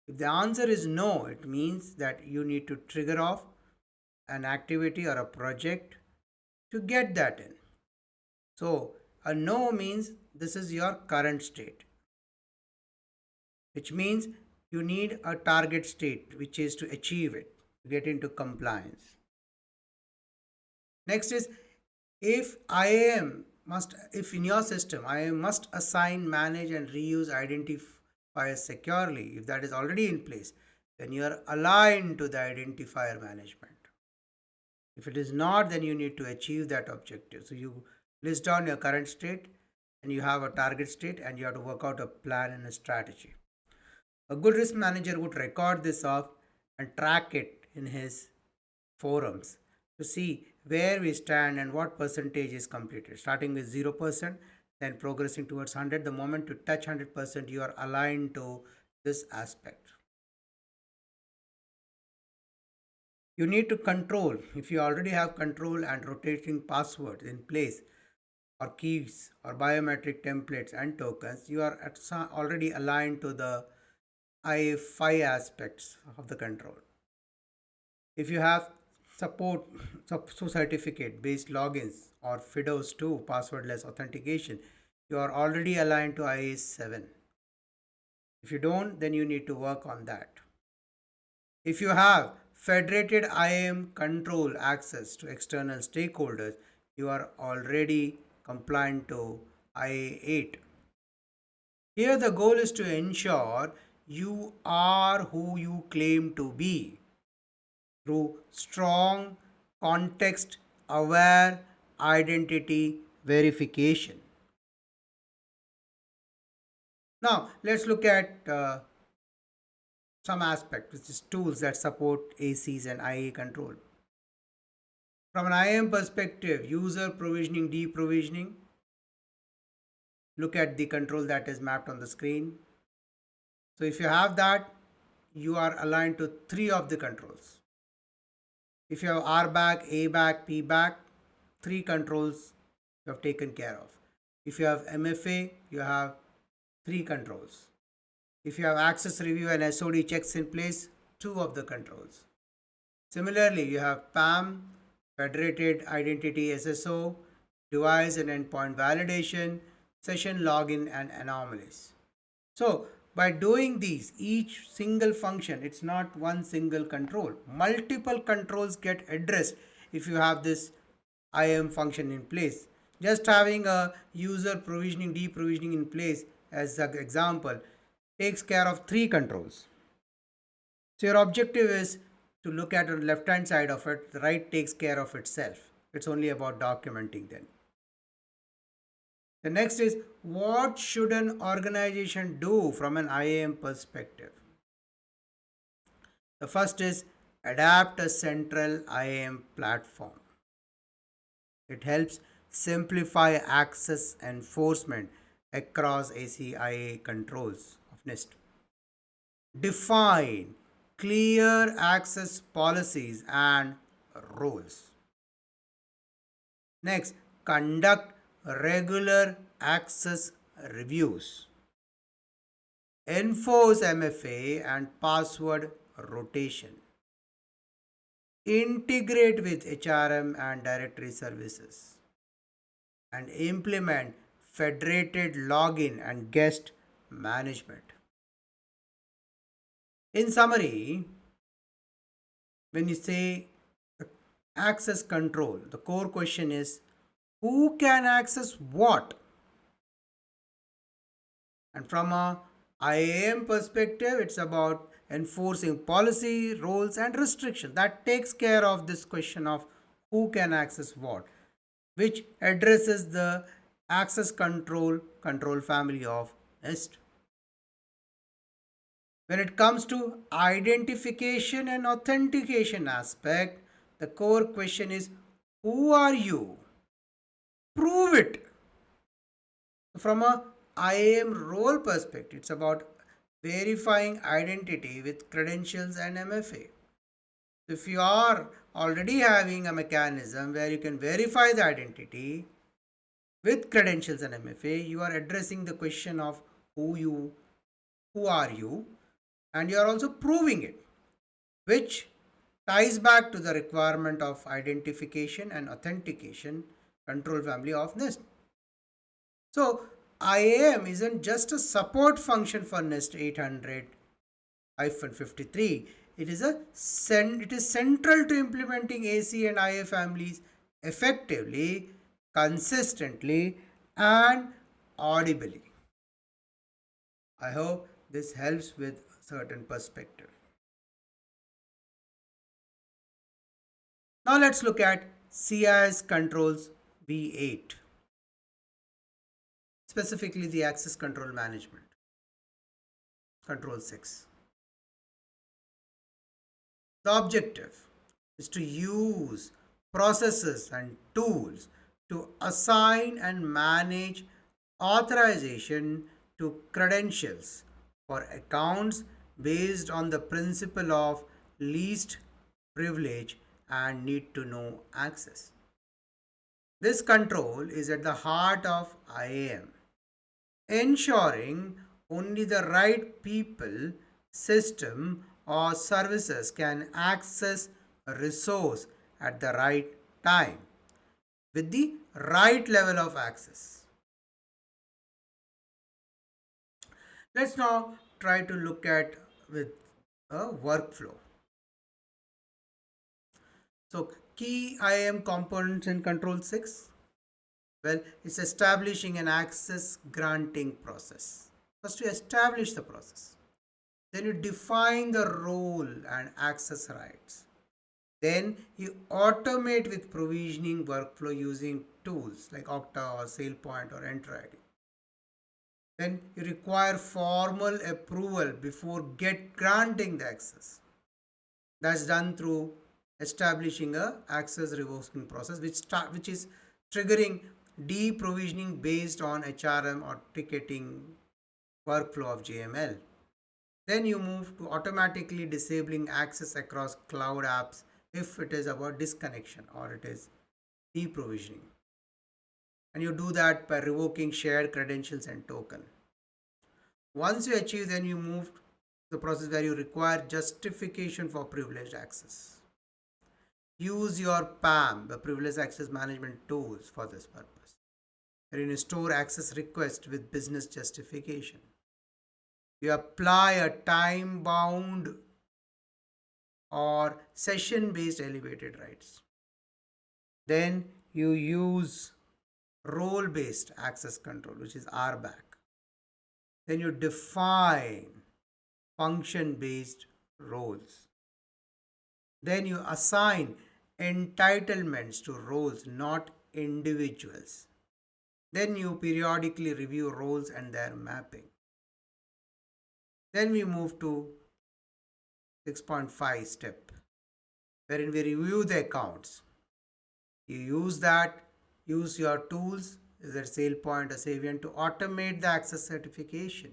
Speaker 1: If the answer is no, it means that you need to trigger off an activity or a project to get that in. So a no means this is your current state, which means you need a target state, which is to achieve it, to get into compliance. Next is if IAM must, if in your system IAM must assign, manage, and reuse identifiers securely, if that is already in place, then you are aligned to the identifier management. If it is not, then you need to achieve that objective. So you list down your current state and you have a target state and you have to work out a plan and a strategy. A good risk manager would record this off and track it in his forums to see where we stand and what percentage is completed. Starting with 0%, then progressing towards 100. The moment you touch 100%, you are aligned to this aspect. You need to control, if you already have control and rotating passwords in place or keys or biometric templates and tokens, you are already aligned to the I5 aspects of the control. If you have support certificate based logins or FIDOs 2 passwordless authentication, you are already aligned to IA7. If you don't, then you need to work on that. If you have federated IAM control access to external stakeholders, you are already compliant to IA8. Here, the goal is to ensure you are who you claim to be through strong, context aware identity verification. Now, let's look at some aspect, which is tools that support ACs and IA control. From an IAM perspective, user provisioning, deprovisioning, look at the control that is mapped on the screen. So if you have that, you are aligned to three of the controls. If you have RBAC, ABAC, PBAC, three controls you have taken care of. If you have MFA, you have three controls. If you have access review and SOD checks in place, two of the controls. Similarly, you have PAM, Federated Identity SSO, device and endpoint validation, session login, and anomalies. So, by doing these, each single function, it's not one single control. Multiple controls get addressed if you have this IAM function in place. Just having a user provisioning, deprovisioning in place as an example takes care of three controls. So your objective is to look at the left hand side of it. The right takes care of itself. It's only about documenting then. The next is, what should an organization do from an IAM perspective? The first is adapt a central IAM platform. It helps simplify access enforcement across ACIA controls of NIST. Define clear access policies and rules. Next, conduct regular access reviews. Enforce MFA and password rotation. Integrate with HRM and directory services. And implement federated login and guest management. In summary, when you say access control, the core question is, who can access what? And from a IAM perspective, it's about enforcing policy, rules, and restriction. That takes care of this question of who can access what, which addresses the access control family of NIST. When it comes to identification and authentication aspect, the core question is, who are you? Prove it. From a IAM role perspective, it's about verifying identity with credentials and MFA. If you are already having a mechanism where you can verify the identity with credentials and MFA, you are addressing the question of who are you, and you are also proving it, which ties back to the requirement of identification and authentication control family of NIST. So IAM isn't just a support function for NIST 800-53. It is central to implementing AC and IA families effectively, consistently, and audibly. I hope this helps with certain perspective. Now let's look at CIS controls V8, specifically the access control management, control 6. The objective is to use processes and tools to assign and manage authorization to credentials for accounts based on the principle of least privilege and need to know access. This control is at the heart of IAM, ensuring only the right people, system, or services can access a resource at the right time with the right level of access. Let's now try to look at with a workflow. So key IAM components in control 6. Well, it's establishing an access granting process. First, you establish the process. Then you define the role and access rights. Then you automate with provisioning workflow using tools like Okta or SailPoint or Enter ID. Then you require formal approval before get granting the access. That's done through establishing a access revoking process which is triggering deprovisioning based on HRM or ticketing workflow of JML. Then you move to automatically disabling access across cloud apps if it is about disconnection or it is deprovisioning. And you do that by revoking shared credentials and token. Once you achieve, then you move to the process where you require justification for privileged access. Use your PAM, the Privileged Access Management tools, for this purpose. Wherein you store access request with business justification. You apply a time bound or session based elevated rights. Then you use role based access control, which is RBAC. Then you define function based roles. Then you assign entitlements to roles, not individuals. Then you periodically review roles and their mapping. Then we move to 6.5 step, wherein we review the accounts. You use your tools, either SailPoint or Savient, to automate the access certification.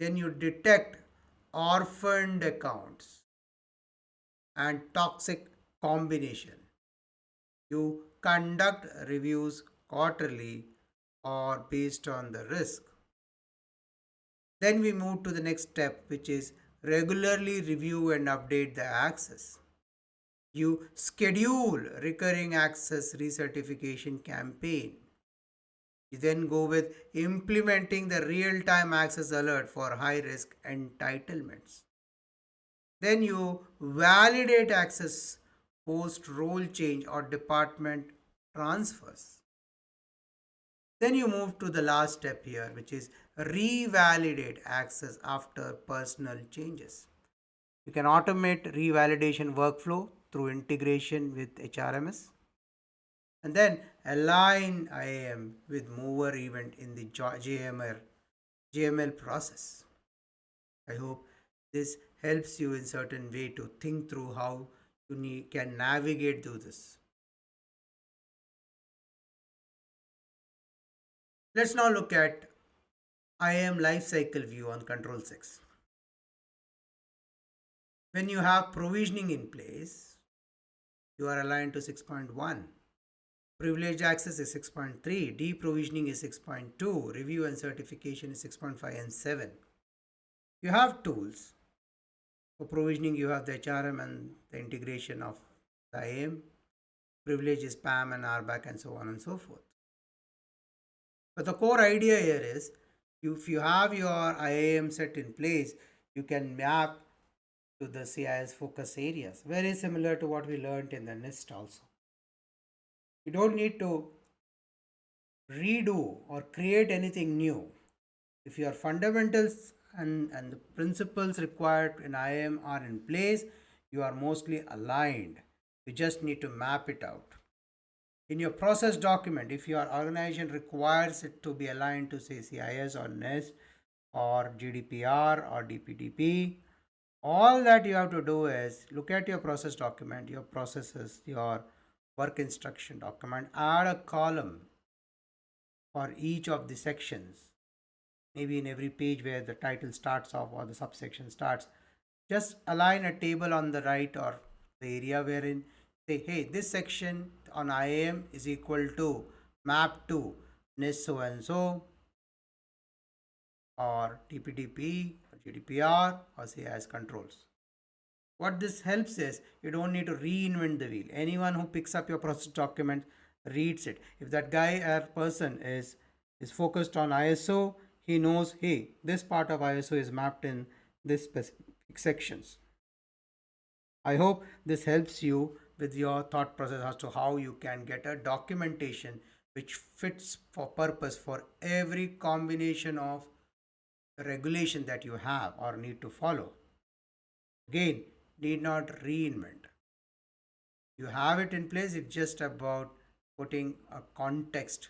Speaker 1: Then you detect orphaned accounts and toxic combination. You conduct reviews quarterly or based on the risk. Then we move to the next step, which is regularly review and update the access. You schedule recurring access recertification campaign. You then go with implementing the real-time access alert for high-risk entitlements. Then you validate access post role change or department transfers. Then you move to the last step here, which is revalidate access after personal changes. You can automate revalidation workflow through integration with HRMS and then align IAM with mover event in the JML process. I hope this helps you in certain way to think through how you can navigate through this. Let's now look at IAM lifecycle view on control 6. When you have provisioning in place, you are aligned to 6.1. Privileged access is 6.3. Deprovisioning is 6.2. Review and certification is 6.5 and 7. You have tools. For provisioning, you have the HRM and the integration of the IAM. Privilege is PAM and RBAC and so on and so forth. But the core idea here is if you have your IAM set in place, you can map to the CIS focus areas. Very similar to what we learned in the NIST also. You don't need to redo or create anything new. If your fundamentals and the principles required in IAM are in place, you are mostly aligned. You just need to map it out. In your process document, if your organization requires it to be aligned to say CIS or NIST or GDPR or DPDP, all that you have to do is look at your process document, your processes, your work instruction document, add a column for each of the sections, maybe in every page where the title starts off or the subsection starts. Just align a table on the right or the area wherein say, hey, this section on IAM is equal to map to NIST so and so, or TPDP, or GDPR, or CIS controls. What this helps is you don't need to reinvent the wheel. Anyone who picks up your process document reads it. If that guy or person is focused on ISO, he knows, hey, this part of ISO is mapped in this specific sections. I hope this helps you with your thought process as to how you can get a documentation which fits for purpose for every combination of regulation that you have or need to follow. Again, need not reinvent. You have it in place, it's just about putting a context,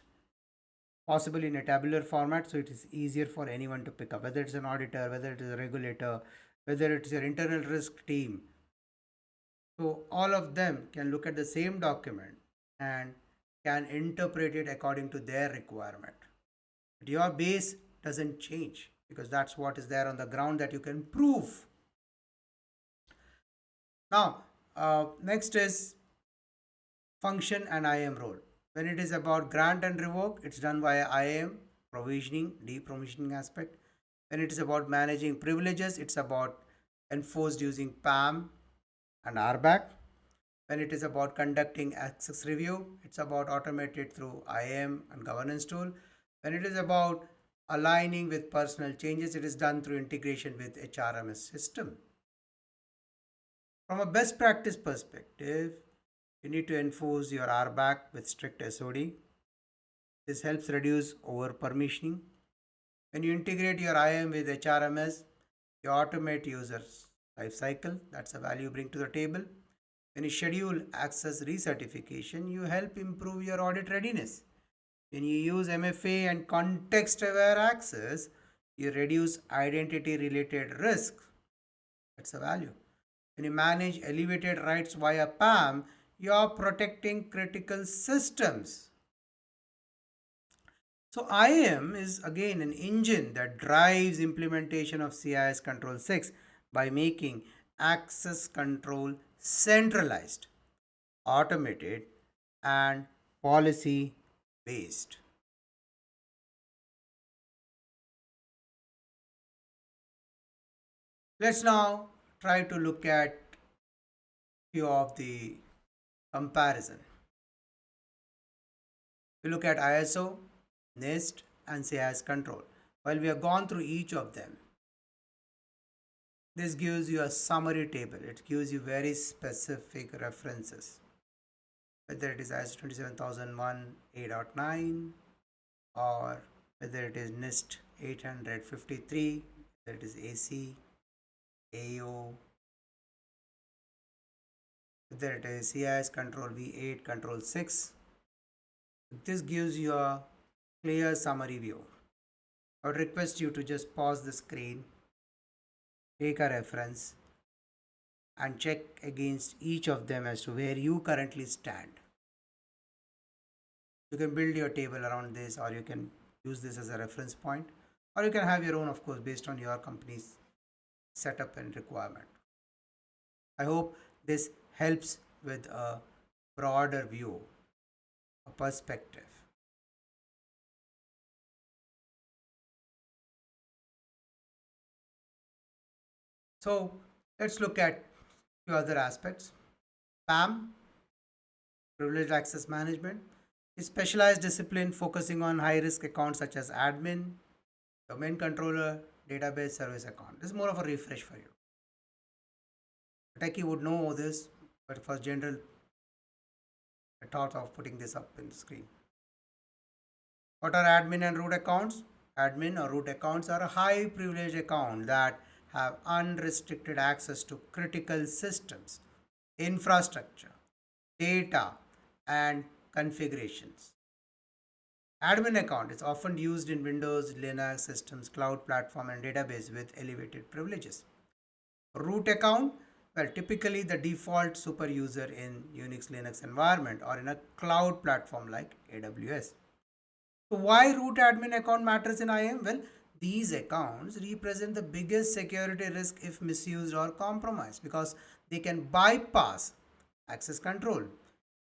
Speaker 1: possibly in a tabular format, so it is easier for anyone to pick up, whether it's an auditor, whether it is a regulator, whether it's your internal risk team. So all of them can look at the same document and can interpret it according to their requirement. But your base doesn't change because that's what is there on the ground that you can prove. Now, next is function and IAM role. When it is about grant and revoke, it's done via IAM, provisioning, deprovisioning aspect. When it is about managing privileges, it's about enforced using PAM and RBAC. When it is about conducting access review, it's about automated through IAM and governance tool. When it is about aligning with personal changes, it is done through integration with HRMS system. From a best practice perspective, you need to enforce your RBAC with strict SOD. This helps reduce over permissioning. When you integrate your IAM with HRMS, you automate users life cycle. That's a value you bring to the table. When you schedule access recertification, you help improve your audit readiness. When you use MFA and context aware access, you reduce identity related risk. That's a value. When you manage elevated rights via PAM, you are protecting critical systems. So IAM is again an engine that drives implementation of CIS Control 6 by making access control centralized, automated, and policy based. Let's now try to look at few of the comparison. We look at ISO, NIST, and CIS control. While we have gone through each of them, this gives you a summary table. It gives you very specific references, whether it is ISO 27001 A.9 or whether it is NIST 853, whether it is AC, AO, whether it is CIS control V8, control 6. This gives you a clear summary view. I would request you to just pause the screen, take a reference, and check against each of them as to where you currently stand. You can build your table around this, or you can use this as a reference point, or you can have your own, of course, based on your company's setup and requirement. I hope this helps with a broader view, a perspective. So let's look at few other aspects. PAM, privileged access management, is specialized discipline focusing on high risk accounts such as admin, domain controller, database service account. This is more of a refresh for you. A techie would know this, but for general, I thought of putting this up in the screen. What are admin and root accounts? Admin or root accounts are a high privilege account that have unrestricted access to critical systems, infrastructure, data, and configurations. Admin account is often used in Windows, Linux systems, cloud platform, and database with elevated privileges. Root account, well, typically the default super user in Unix Linux environment or in a cloud platform like AWS. So why root admin account matters in IAM? Well, these accounts represent the biggest security risk if misused or compromised because they can bypass Access control.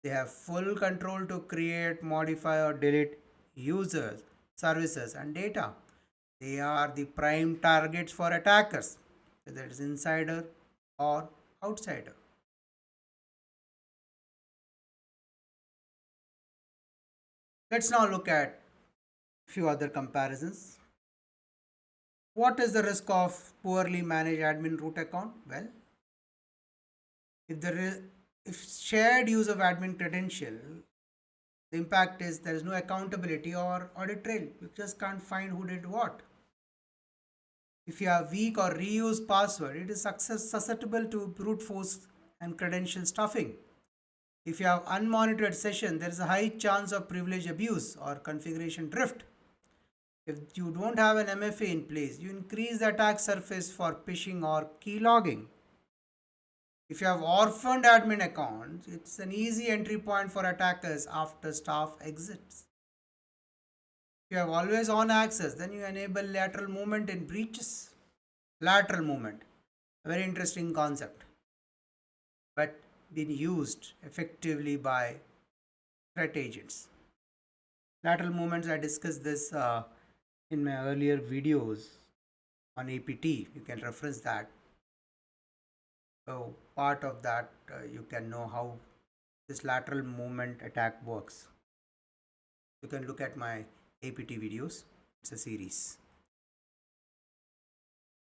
Speaker 1: They have full control to create, modify, or delete users, services, and data. They are the prime targets for attackers, whether it's insider or outsider. Let's now look at a few other comparisons. What is the risk of poorly managed admin root account? Well, if there is if shared use of admin credential, the impact is there is no accountability or audit trail. You just can't find who did what. If you have weak or reused password, it is susceptible to brute force and credential stuffing. If you have unmonitored session, there is a high chance of privilege abuse or configuration drift. If you don't have an MFA in place, you increase the attack surface for phishing or key logging. If you have orphaned admin accounts, it's an easy entry point for attackers after staff exits. If you have always on access, then you enable lateral movement in breaches. Lateral movement, a very interesting concept, but been used effectively by threat agents. Lateral movements, I discussed this in my earlier videos on APT. You can reference that. So, part of that, you can know how this lateral movement attack works. You can look at my APT videos, it's a series.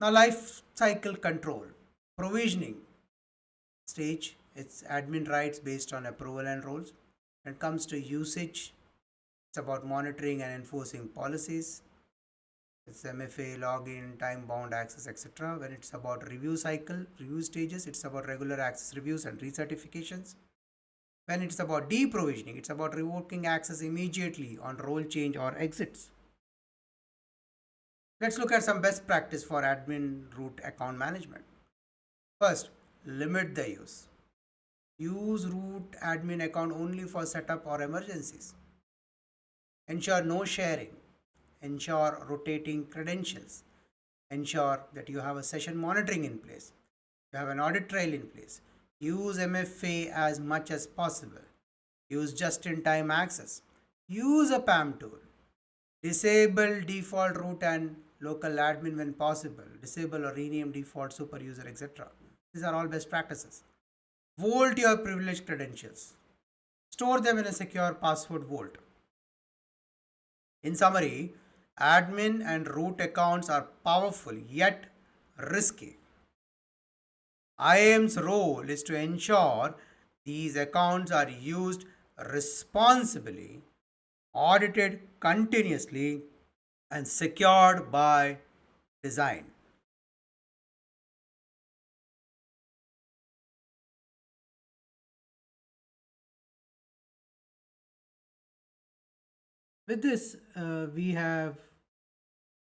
Speaker 1: Now, life cycle control, provisioning stage, it's admin rights based on approval and roles. When it comes to usage, it's about monitoring and enforcing policies. It's MFA, login, time bound access, etc. When it's about review cycle, review stages, it's about regular access reviews and recertifications. When it's about deprovisioning, it's about revoking access immediately on role change or exits. Let's look at some best practice for admin root account management. First, limit the use. Use root admin account only for setup or emergencies. Ensure no sharing. Ensure rotating credentials. Ensure that you have a session monitoring in place. You have an audit trail in place. Use MFA as much as possible. Use just in time access. Use a PAM tool. Disable default root and local admin when possible. Disable or rename default super user, etc. These are all best practices. Vault your privileged credentials. Store them in a secure password vault. In summary, admin and root accounts are powerful yet risky. IAM's role is to ensure these accounts are used responsibly, audited continuously, and secured by design. With this, we have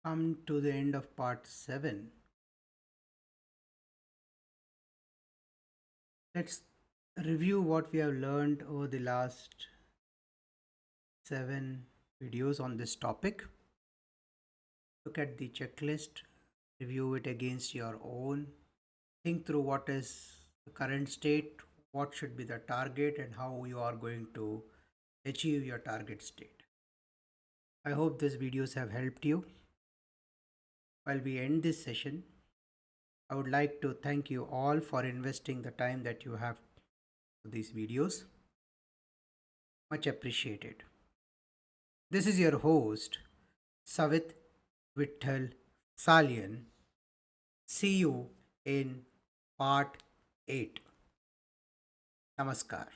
Speaker 1: come to the end of part 7. Let's review what we have learned over the last 7 videos on this topic. Look at the checklist, review it against your own, think through what is the current state, what should be the target, and how you are going to achieve your target state. I hope these videos have helped you. While we end this session, I would like to thank you all for investing the time that you have for these videos. Much appreciated. This is your host, Savit Vitthal Salian. See you in part 8. Namaskar.